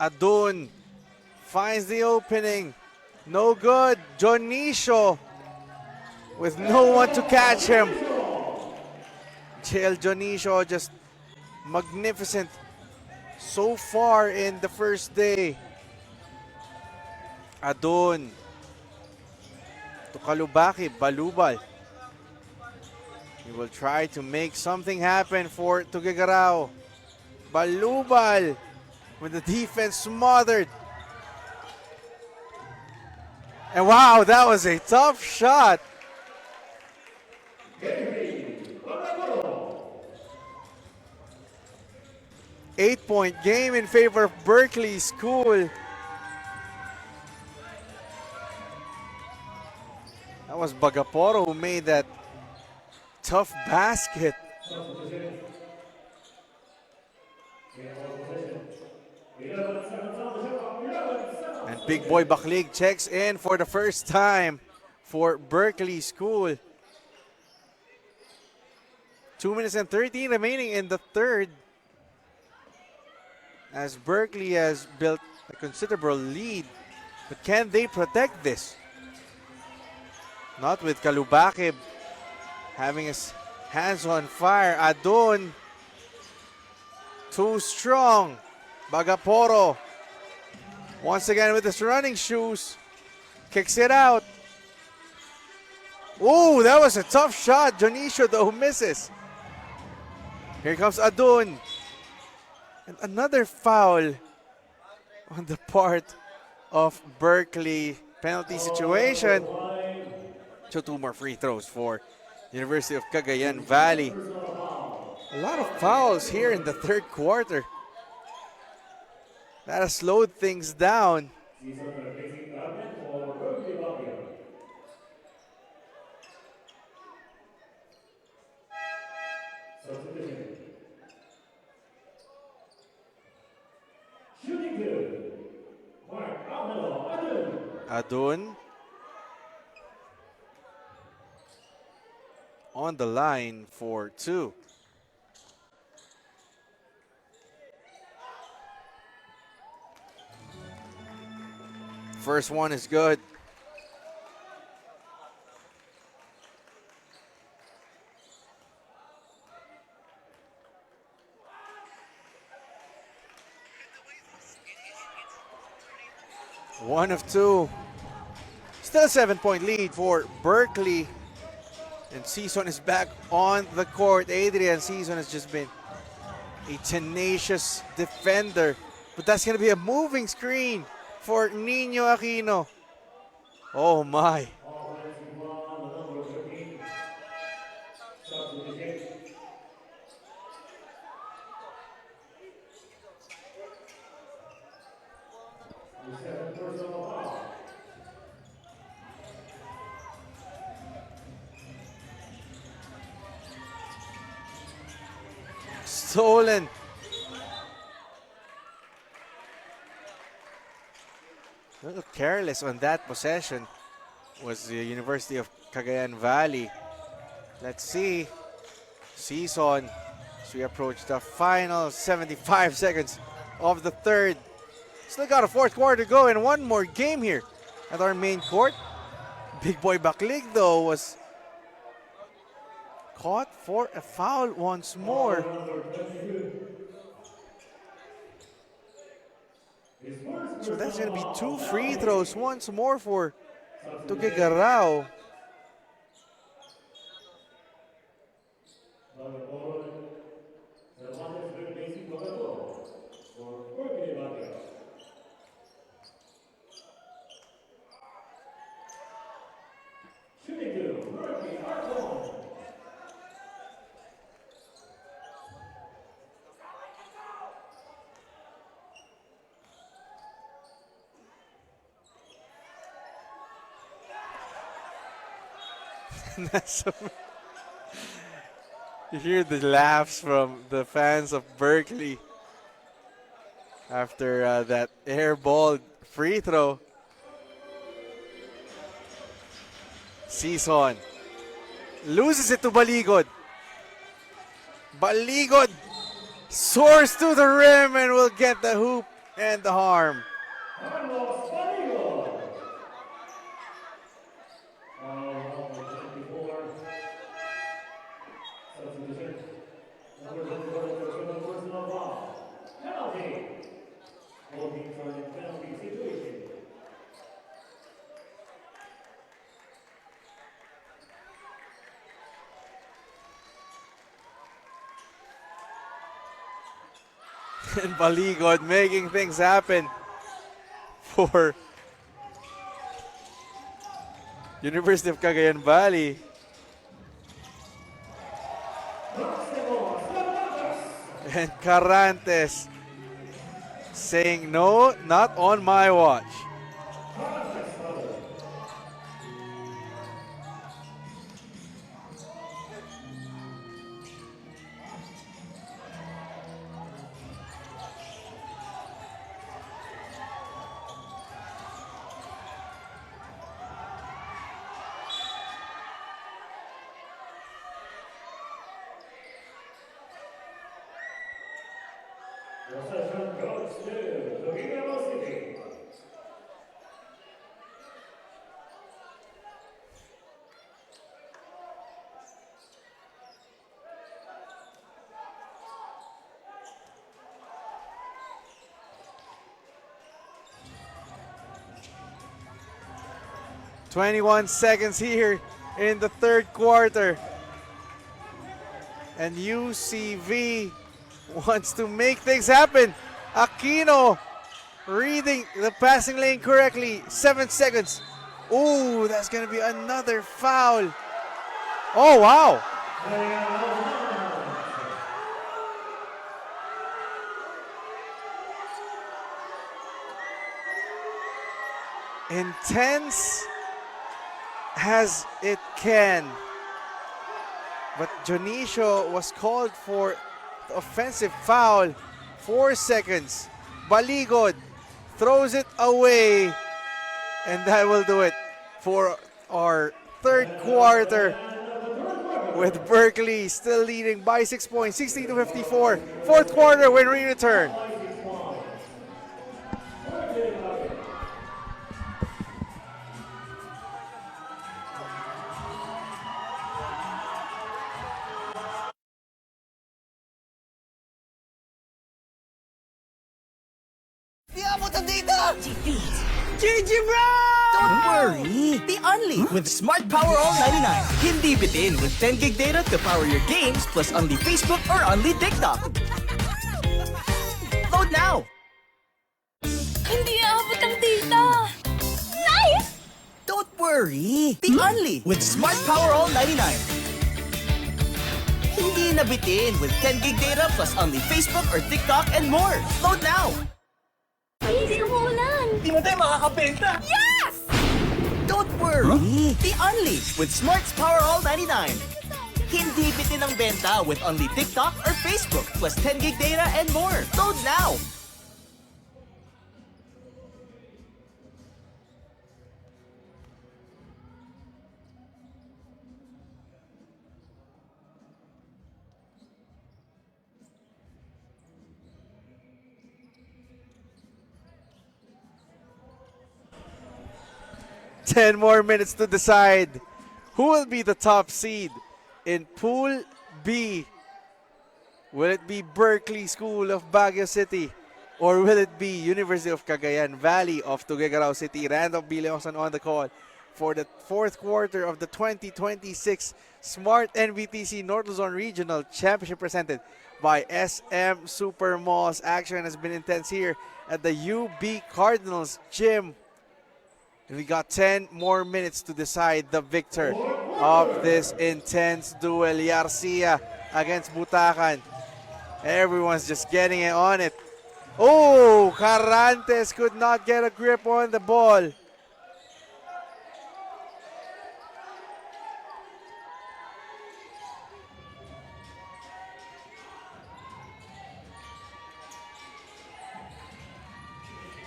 Adun finds the opening. No good. Jonicio with no one to catch him. JL Jonicio just magnificent so far in the first day. Adun to Kalubakib. Balubal. He will try to make something happen for Tuguegarao. Balubal with the defense smothered. And wow, that was a tough shot. 8-point game in favor of Berkeley School. That was Bagaporo who made that tough basket. And Big Boy Baklig checks in for the first time for Berkeley School. 2 minutes and 13 remaining in the third, as Berkeley has built a considerable lead. But can they protect this? Not with Kalubakib having his hands on fire. Adun, too strong. Bagaporo, once again with his running shoes, kicks it out. Ooh, that was a tough shot. Jonicio though misses. Here comes Adun. And another foul on the part of Berkeley. Penalty situation. So 2 more free throws for University of Cagayan Valley. A lot of fouls here in the third quarter. That has slowed things down. Adun on the line for 2. First one is good. One of 2. Still a 7-point lead for Berkeley. And Season is back on the court. Adrian Season has just been a tenacious defender. But that's going to be a moving screen for Nino Aquino. Oh my. Stolen. A little careless on that possession was the University of Cagayan Valley. Let's see. Season as we approach the final 75 seconds of the third. Still got a fourth quarter to go and one more game here at our main court. Big Boy Baklig though was caught for a foul once more. Number 22. His first So that's personal going to be foul. two free Penalty. throws once more for Substitution. Tuguegarao. Number 4. Cervantes with Macy Togato for Berkeley Bucket. Shooting two, Berkeley Arcon. You hear the laughs from the fans of Berkeley after that airball free throw. Season loses it to Baligod. Baligod soars to the rim and will get the hoop and the harm. Carlos Baligo. Number 24. Substitution. Number 24 personal foul. Penalty. Holding for the penalty situation. And Baligod making things happen for University of Cagayan Valley. And Carantes saying, no, not on my watch. Possession goes to Tuguegarao City. "21 seconds here in the third quarter. And UCV wants to make things happen. Aquino reading the passing lane correctly. 7 seconds. Ooh, that's going to be another foul. Oh, wow. Intense as it can. But Jonicio was called for the offensive foul. 4 seconds. Baligod throws it away. And that will do it for our third quarter, with Berkeley still leading by 6 points, 60-54. Fourth quarter when we return. Di abot ang data! GG bro! Don't worry! Be only with Smart Power All 99. Hindi bitin with 10 gig data to power your games plus only Facebook or only TikTok. Load now! Hindi aabot ang data. Nice! Don't worry! Be only with Smart Power All 99. Hindi na bitin with 10 gig data plus only Facebook or TikTok and more. Load now! Hindi umuulan. Di mo tayo makakabenta! Yes! Don't worry! Be only with Smart's Power All 99. Hindi bitin ang benta with only TikTok or Facebook plus 10 gig data and more. Load now! 10 more minutes to decide who will be the top seed in Pool B. Will it be Berkeley School of Baguio City? Or will it be University of Cagayan Valley of Tuguegarao City? Randolph Bileosan on the call for the fourth quarter of the 2026 Smart NBTC North Luzon Regional Championship presented by SM Super Malls. Action has been intense here at the UB Cardinals Gym. And we got 10 more minutes to decide the victor of this intense duel. Yarcia against Butacan. Everyone's just getting it on it. Oh, Carantes could not get a grip on the ball.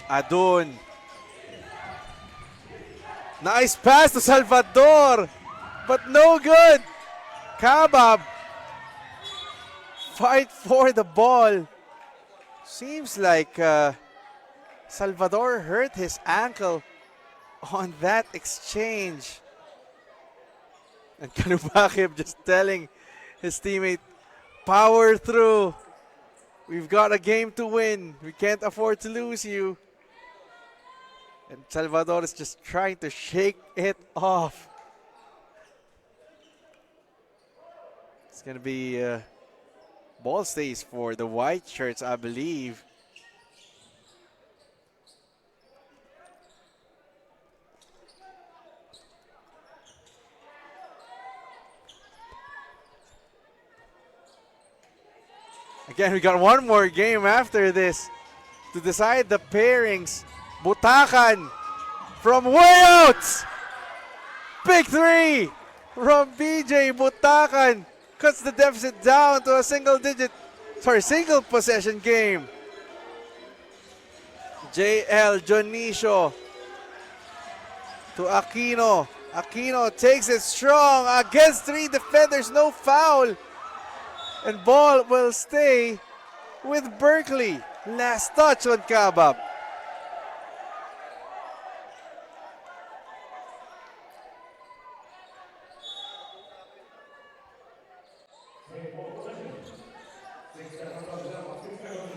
Adun. Nice pass to Salvador, but no good. Kabab. Fight for the ball. Seems like Salvador hurt his ankle on that exchange. And Kanubakib just telling his teammate, power through. We've got a game to win. We can't afford to lose you. And Salvador is just trying to shake it off. It's going to be ball stays for the white shirts, I believe. Again, we got one more game after this to decide the pairings. Butacan from way out. Big three from BJ Butacan. Cuts the deficit down to a single possession game. JL Jonicio to Aquino. Aquino takes it strong against three defenders, no foul. And ball will stay with Berkeley. Last touch on Kabab.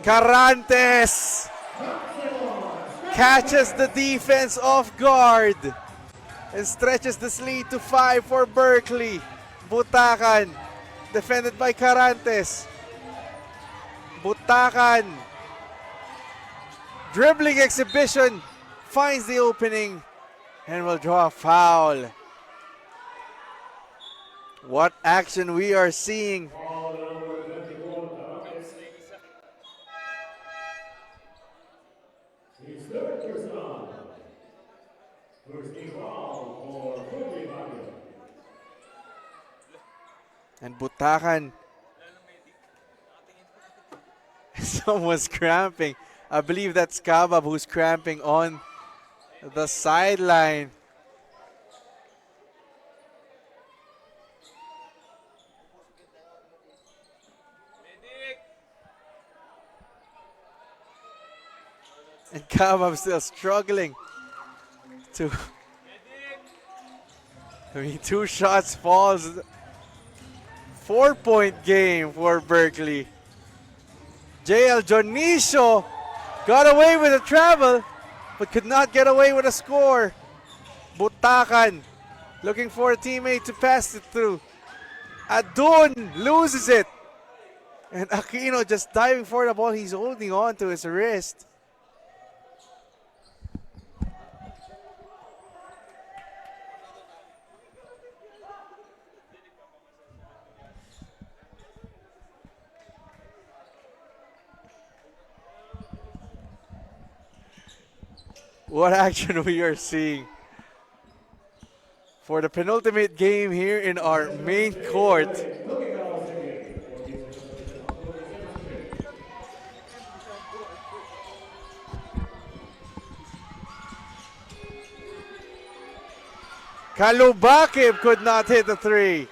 Carantes catches the defense off guard and stretches this lead to 5 for Berkeley. Butacan defended by Carantes. Butacan dribbling exhibition finds the opening and will draw a foul. What action we are seeing. And Butacan, someone's cramping. I believe that's Kabab who's cramping on the sideline. And Kabab still struggling to, two shots falls. 4-point game for Berkeley. JL Jonicio got away with a travel, but could not get away with a score. Butacan looking for a teammate to pass it through. Adun loses it. And Aquino just diving for the ball. He's holding on to his wrist. What action we are seeing for the penultimate game here in our main court. Kalubakib could not hit the three.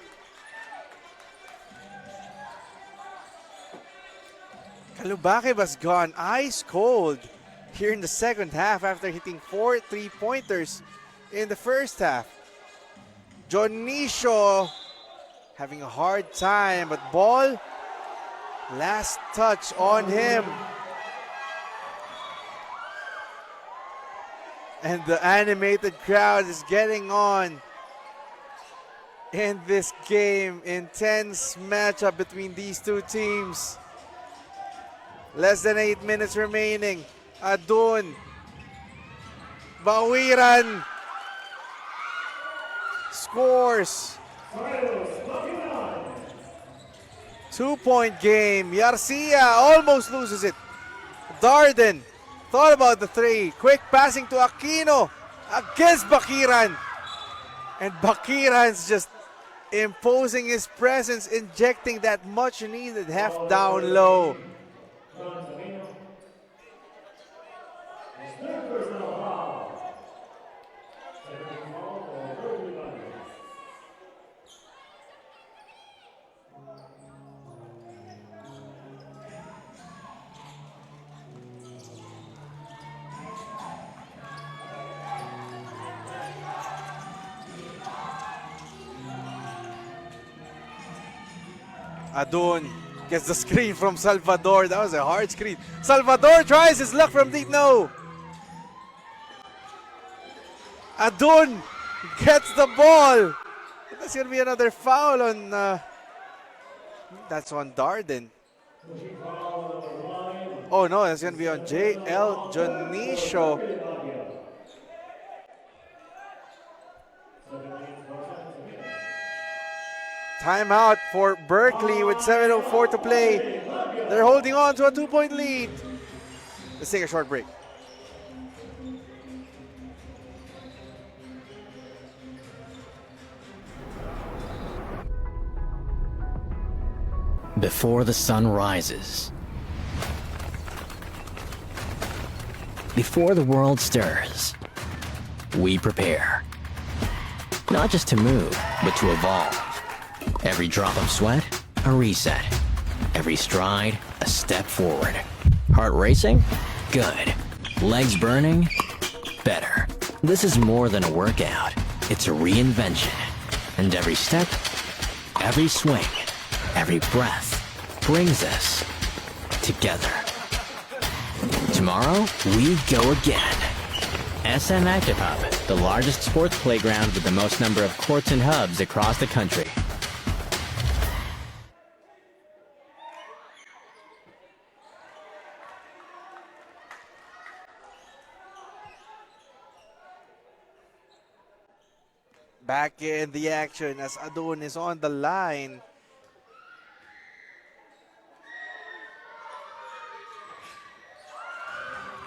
Kalubakib has gone ice cold here in the second half after hitting 4 3-pointers in the first half. Jonisho having a hard time, but ball, last touch on him. And the animated crowd is getting on in this game. Intense matchup between these two teams. Less than 8 minutes remaining. Adun. Bawiran. Scores. 2-point game. Yarcia almost loses it. Darden thought about the three. Quick passing to Aquino against Bakiran. And Bakiran's just imposing his presence, injecting that much needed half down low. Adun gets the screen from Salvador. That was a hard screen. Salvador tries his luck from deep. No. Adun gets the ball. That's going to be another foul on... that's on Darden. Oh no, that's going to be on J.L. Jonisho. Timeout for Berkeley with 7:04 to play. They're holding on to a 2-point lead. Let's take a short break. Before the sun rises, before the world stirs, we prepare. Not just to move, but to evolve. Every drop of sweat, a reset. Every stride, a step forward. Heart racing? Good. Legs burning? Better. This is more than a workout. It's a reinvention. And every step, every swing, every breath brings us together. Tomorrow, we go again. SM Active Hub, the largest sports playground with the most number of courts and hubs across the country. Back in the action as Adun is on the line.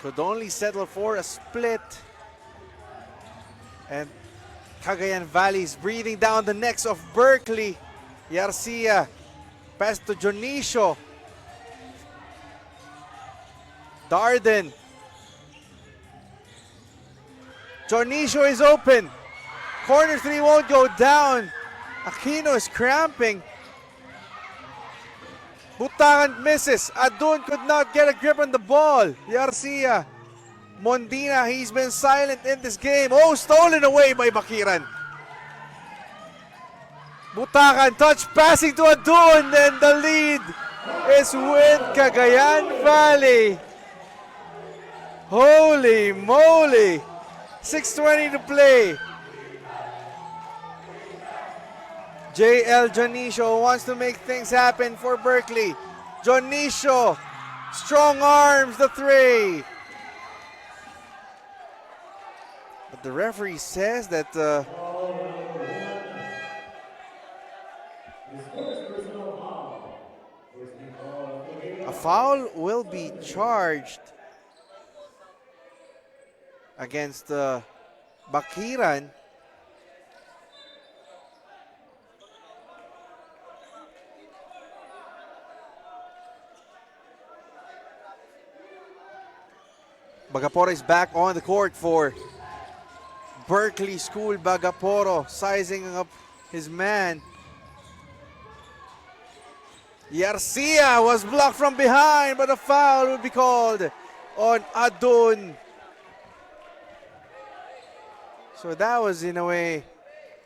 Could only settle for a split. And Cagayan Valley is breathing down the necks of Berkeley. Yarcia pass to Jonisho. Darden. Jonisho is open. Corner three won't go down. Aquino is cramping. Butakan misses. Adun could not get a grip on the ball. Yarcia. Mondina, he's been silent in this game. Oh, stolen away by Bakiran. Butakan touch passing to Adun, and the lead is with Cagayan Valley. Holy moly. 6:20 to play. J.L. Jonisho wants to make things happen for Berkeley. Jonisho, strong arms, the three. But the referee says that a foul will be charged against Bakiran. Bagaporo is back on the court for Berkeley School. Bagaporo sizing up his man. Yarcia was blocked from behind, but a foul will be called on Adun. So that was, in a way,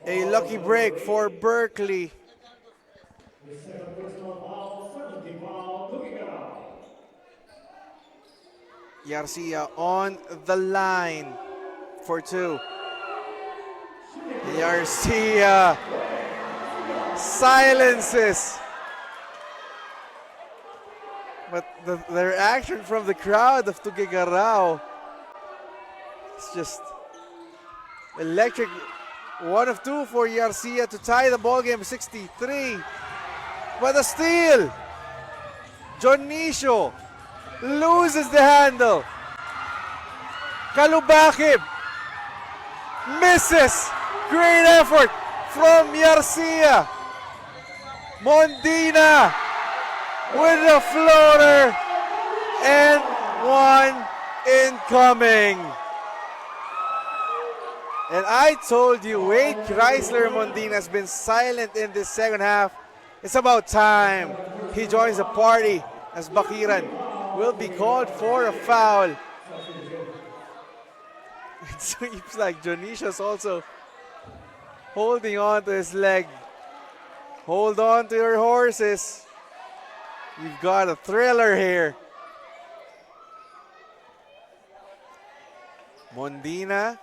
a lucky break for Berkeley. The second personal foul, 70 foul, Tugigawa. Garcia on the line for two. Garcia silences. But the reaction from the crowd of Tugigarao is just electric. 1 of 2 for Garcia to tie the ball game 63. But a steal. Jonicio loses the handle. Kalubakib misses. Great effort from Garcia. Mondina with a floater and one incoming. And I told you, Wade Chrysler Mondina has been silent in this second half. It's about time he joins the party as Bakiran will be called for a foul. It seems like Jonicia's also holding on to his leg. Hold on to your horses. You've got a thriller here. Mondina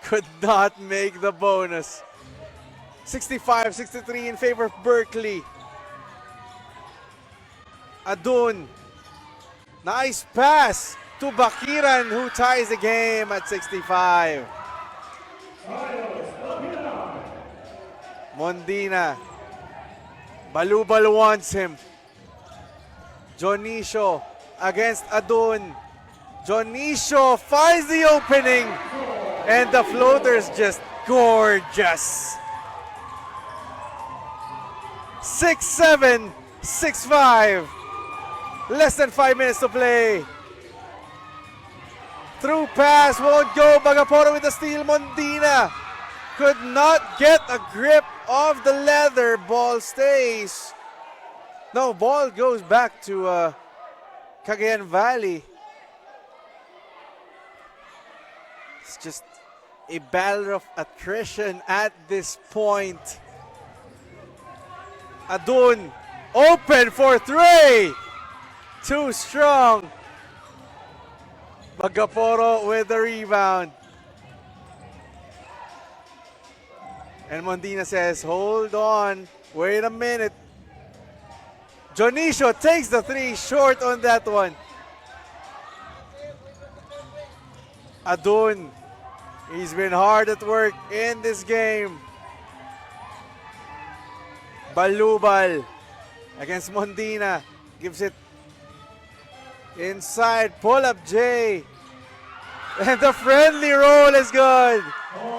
could not make the bonus. 65-63 in favor of Berkeley. Adun. Nice pass to Bakiran, who ties the game at 65. Mondina. Balubal wants him. Jonicio against Adun. Jonicio finds the opening. And the floater's just gorgeous. 6-7, 6-5. Less than 5 minutes to play. Through pass won't go. Bagaporo with the steal. Mondina could not get a grip of the leather. Ball stays. No, ball goes back to Cagayan Valley. It's just a battle of attrition at this point. Adun open for three. Too strong. Bagaporo with the rebound. And Mondina says, hold on, wait a minute. Jonicio takes the three, short on that one. Adun, he's been hard at work in this game. Balubal against Mondina, gives it inside, pull up J. And the friendly roll is good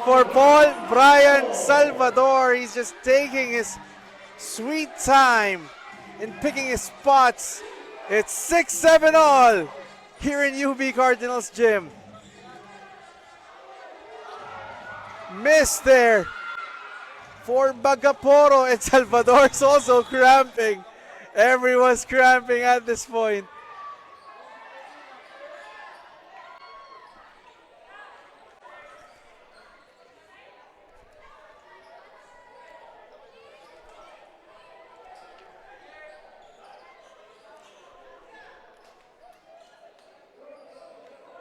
for Paul Brian Salvador. He's just taking his sweet time in picking his spots. It's 6-7 all here in UB Cardinals Gym. Miss there for Bagaporo, and Salvador's also cramping. Everyone's cramping at this point.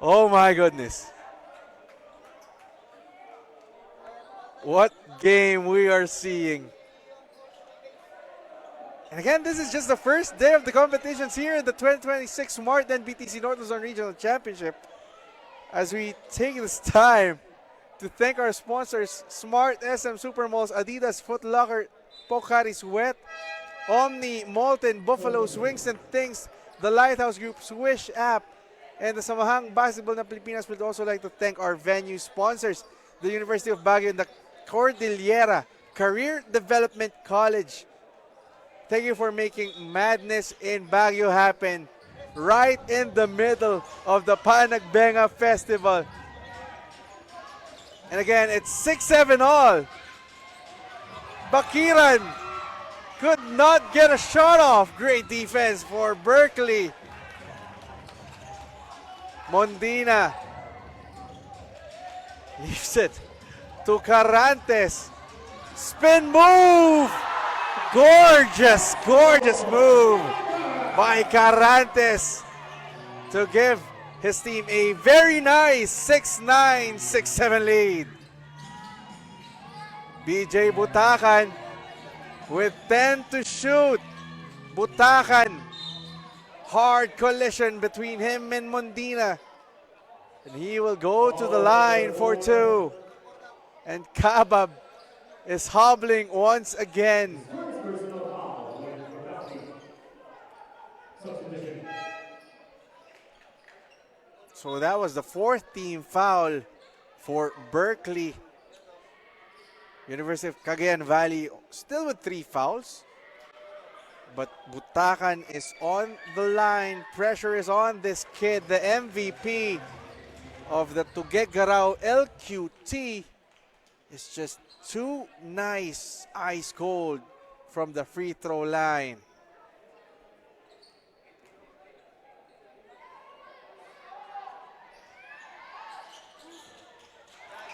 Oh my goodness. What game we are seeing. And again, this is just the first day of the competitions here in the 2026 Smart NBTC Northern Regional Championship. As we take this time to thank our sponsors, Smart, SM Supermalls, Adidas, Foot Locker, Pocari Sweat, Omni, Molten, Buffalo, Swings and Things, the Lighthouse Group, Swish app, and the Samahang Basketball ng Pilipinas. We'd also like to thank our venue sponsors, the University of Baguio and the Cordillera Career Development College. Thank you for making Madness in Baguio happen right in the middle of the Panagbenga Festival. And again, it's 6-7 all. Bakiran could not get a shot off. Great defense for Berkeley. Mondina leaves it to Carantes. Spin move! Gorgeous, gorgeous move by Carantes to give his team a very nice 6-9, 6-7 lead. BJ Butakan with 10 to shoot. Butakan, hard collision between him and Mondina. And he will go to the line for two. And Kabab is hobbling once again. First personal foul with penalty. Substitution. So that was the fourth team foul for Berkeley. University of Cagayan Valley still with 3 fouls. But Butakan is on the line. Pressure is on this kid, the MVP of the Tuguegarao LQT. Is just too nice, ice cold from the free throw line.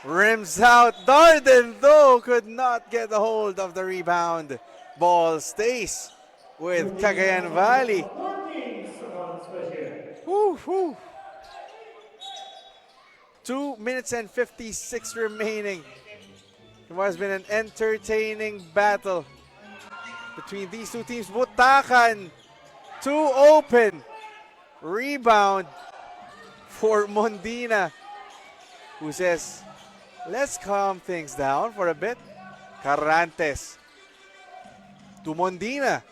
Rims out. Darden, though, could not get a hold of the rebound. Ball stays with Cagayan Valley. 14 seconds special. Woo, woo. 2 minutes and 56 remaining. It has been an entertaining battle between these two teams. Butakan, too open. Rebound for Mondina, who says, let's calm things down for a bit. Carantes to Mondina.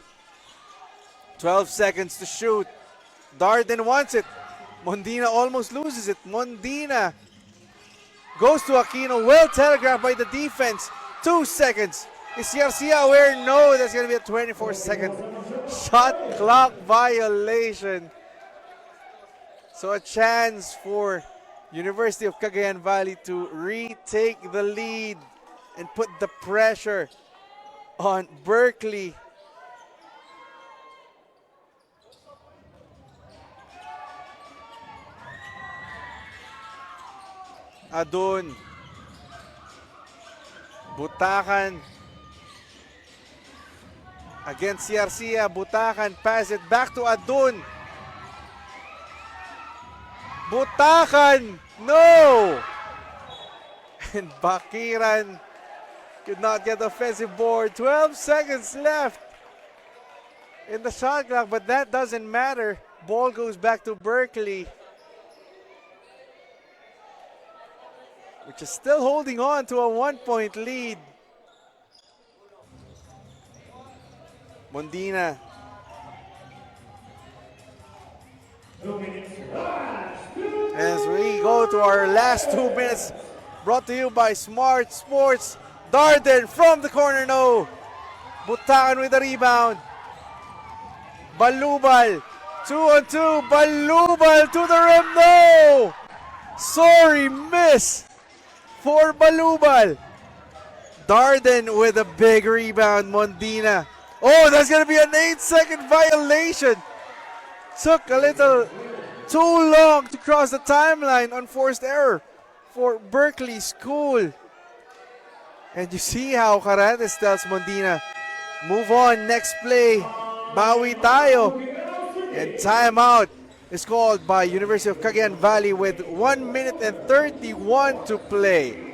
12 seconds to shoot. Darden wants it. Mondina almost loses it. Mondina goes to Aquino. Well telegraphed by the defense. 2 seconds. Is Garcia aware? No, that's going to be a 24-second shot clock violation. So a chance for University of Cagayan Valley to retake the lead and put the pressure on Berkeley. Adun. Butakan against Garcia. Butakan pass it back to Adun. Butakan, no! And Bakiran could not get the offensive board. 12 seconds left in the shot clock, but that doesn't matter. Ball goes back to Berkeley, which is still holding on to a 1-point lead. Mondina. 2 minutes. As we go to our last 2 minutes, brought to you by Smart Sports. Darden from the corner, no. Butakan with the rebound. Balubal, 2-on-2. Balubal to the rim, no. Sorry, miss for Balubal. Darden with a big rebound. Mondina. Oh, that's going to be an 8-second violation. Took a little too long to cross the timeline. Unforced error for Berkeley School. And you see how Carantes tells Mondina, move on, next play, bawi tayo. And timeout is called by University of Cagayan Valley with 1 minute and 31 to play.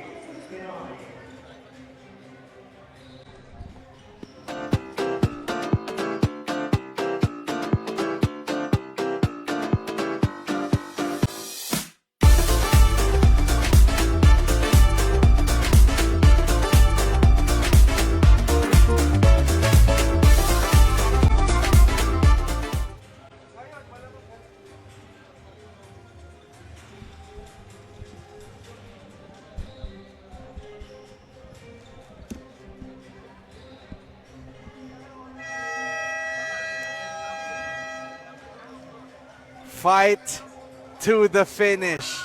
Fight to the finish.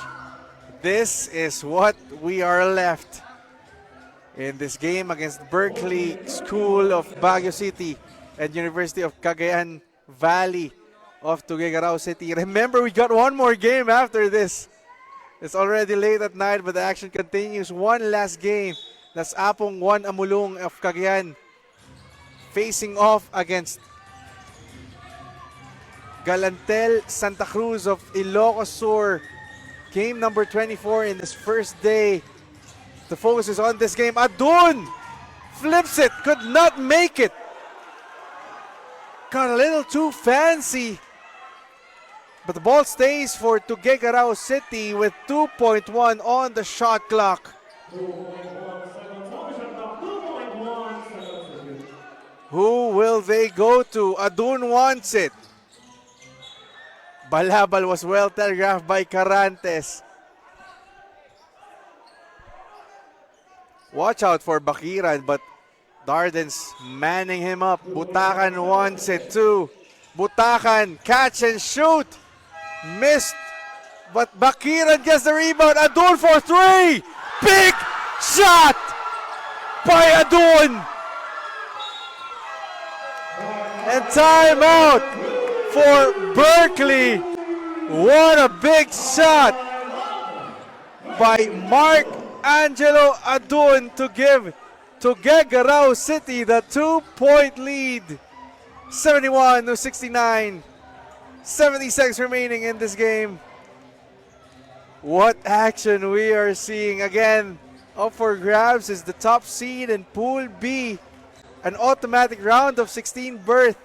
This is what we are left in this game against Berkeley School of Baguio City and University of Cagayan Valley. of Tuguegarao City. Remember, we got one more game after this. It's already late at night, but the action continues. One last game. That's Apong 1 Amulong of Cagayan facing off against Galantel Santa Cruz of Ilocos Sur. Game number 24 in this first day. The focus is on this game. Adun flips it, could not make it. Got a little too fancy. But the ball stays for Tuguegarao City with 2.1 on the shot clock. 2.1 seconds on the shot clock. 2.1 seconds. Who will they go to? Adun wants it. Balabal was well telegraphed by Carantes. Watch out for Bakiran, but Darden's manning him up. Butakan wants it too. Butakan, catch and shoot. Missed, but Bakiran gets the rebound. Adun for three. Big shot by Adun. And timeout for Berkeley. What a big shot by Mark Angelo Adun to give Tuguegarao City the 2-point lead. 71-69. 70 seconds remaining in this game. What action we are seeing. Again, up for grabs is the top seed in Pool B. An automatic round of 16 berth.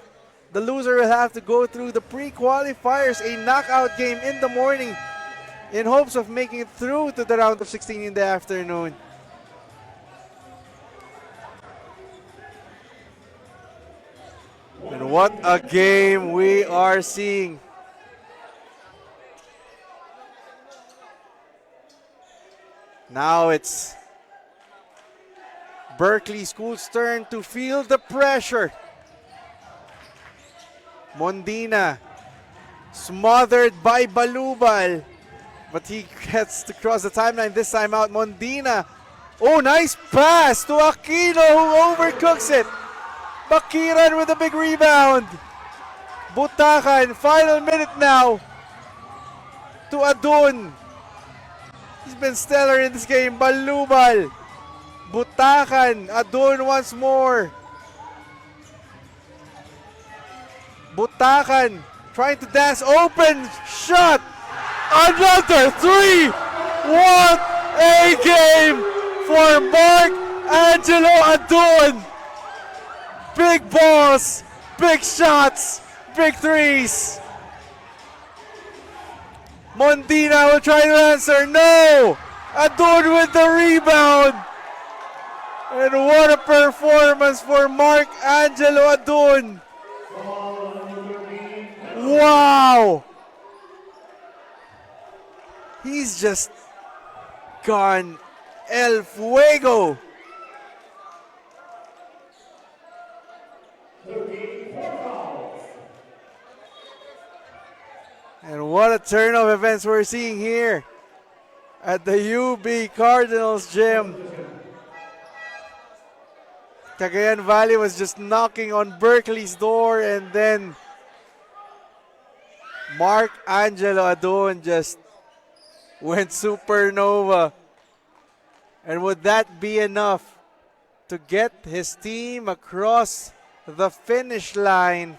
The loser will have to go through the pre-qualifiers, a knockout game in the morning, in hopes of making it through to the round of 16 in the afternoon. And what a game we are seeing. Now it's Berkeley School's turn to feel the pressure. Mondina smothered by Balubal, but he gets to cross the timeline this time out. Mondina, oh, nice pass to Aquino, who overcooks it. Bakiran with a big rebound. Butakan, final minute now to Adun. He's been stellar in this game. Balubal, Butakan, Adun once more. Butakan trying to dance, open shot. Another three. What a game for Mark Angelo Adun. Big balls, big shots, big threes. Mondina will try to answer. No! Adun with the rebound. And what a performance for Mark Angelo Adun. Wow! He's just gone El Fuego. And what a turn of events we're seeing here at the UB Cardinals gym. Cagayan Valley was just knocking on Berkeley's door, and then Mark Angelo Adun just went supernova. And would that be enough to get his team across the finish line?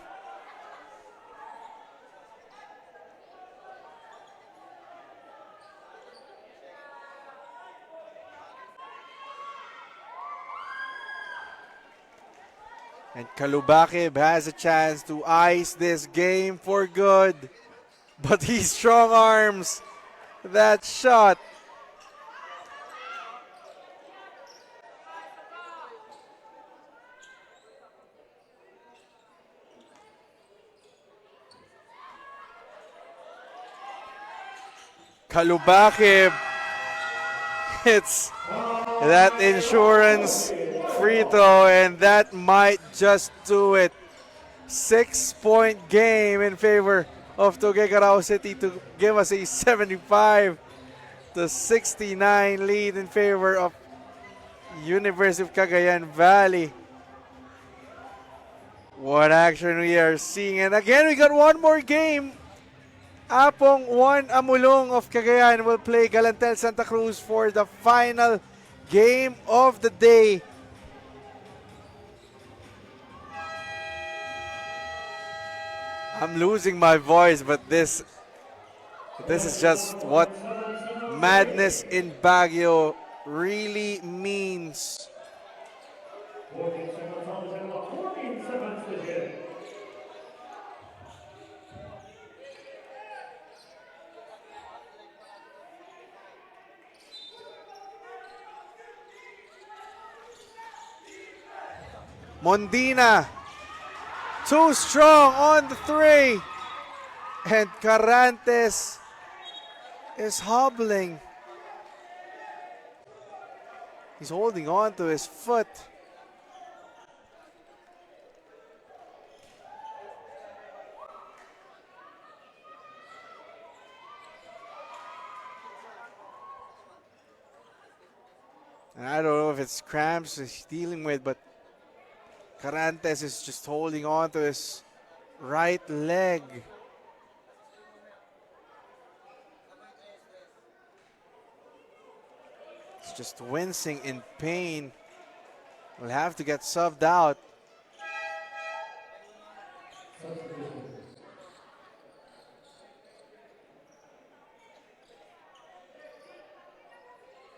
And Kalubakib has a chance to ice this game for good. But he strong arms that shot. Kalubakib hits that insurance free throw, and that might just do it. 6-point game in favor of Tuguegarao City to give us a 75-69 lead in favor of University of Cagayan Valley. What action we are seeing. And again, we got one more game. Apong 1 Amulong of Cagayan will play Galantel Santa Cruz for the final game of the day. I'm losing my voice, but this is just what madness in Baguio really means. 14 seconds on the shot clock. 14 seconds to hit. Mondina, too strong on the 3. And Carantes is hobbling. He's holding on to his foot. And I don't know if it's cramps he's dealing with, but Carantes is just holding on to his right leg. He's just wincing in pain. Will have to get subbed out.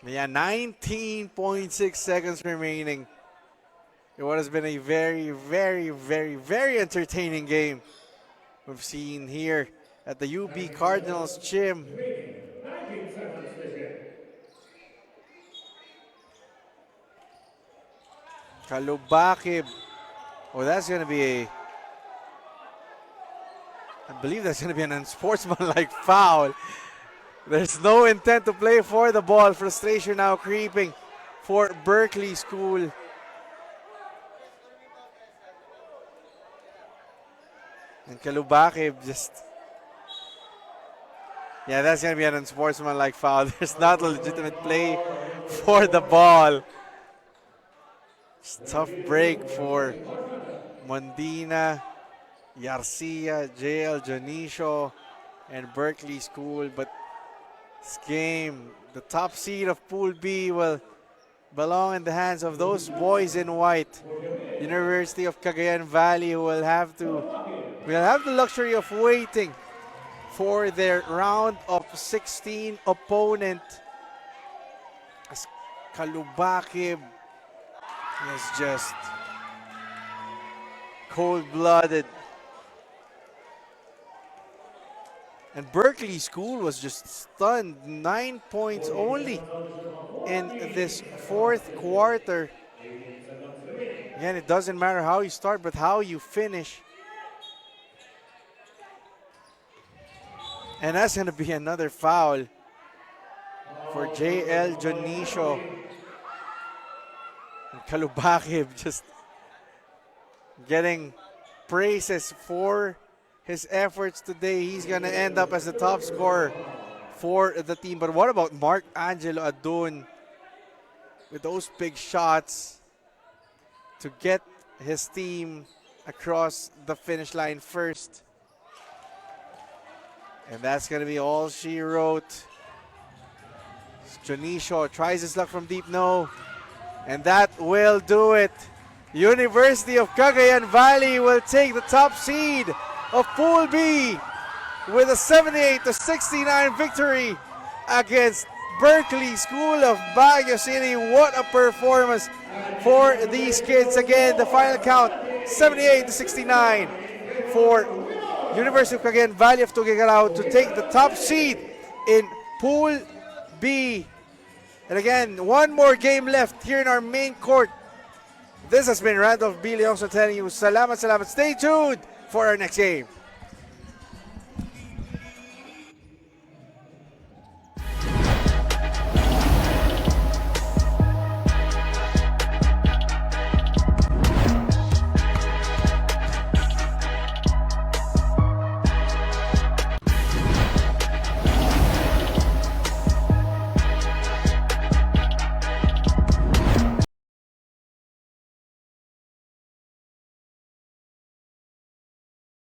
Yeah, 19.6 seconds remaining. It would have been a very, very, very, very entertaining game we've seen here at the UB Cardinals gym. 19 seconds to hit. Kalubakib. Oh, that's going to be a... I believe that's going to be an unsportsmanlike foul. There's no intent to play for the ball. Frustration now creeping for Berkeley School. And Kalubakib just... Yeah, that's going to be an unsportsmanlike foul. There's not a legitimate play for the ball. It's a tough break for Mondina, Yarcia, JL, Jonicio, and Berkeley School. But this game, the top seed of Pool B will belong in the hands of those boys in white. University of Cagayan Valley will have the luxury of waiting for their round of 16 opponent. As Kalubakib is just cold-blooded. And Berkeley School was just stunned. 9 points only in this fourth quarter. Again, it doesn't matter how you start, but how you finish. And that's going to be another foul for JL Jonicio. And Kalubakib just getting praises for his efforts today. He's going to end up as the top scorer for the team. But what about Mark Angelo Adun with those big shots to get his team across the finish line first? And that's going to be all she wrote. Jonicio tries his luck from deep, no. And that will do it. University of Cagayan Valley will take the top seed of Pool B with a 78-69 victory against Berkeley School of Baguio City. What a performance for these kids. Again, the final count, 78-69 for University of Cagayan Valley of Tuguegarao to take the top seed in Pool B. And again, one more game left here in our main court. This has been Randolph B. Leongso telling you, salamat, salamat. Stay tuned for our next game.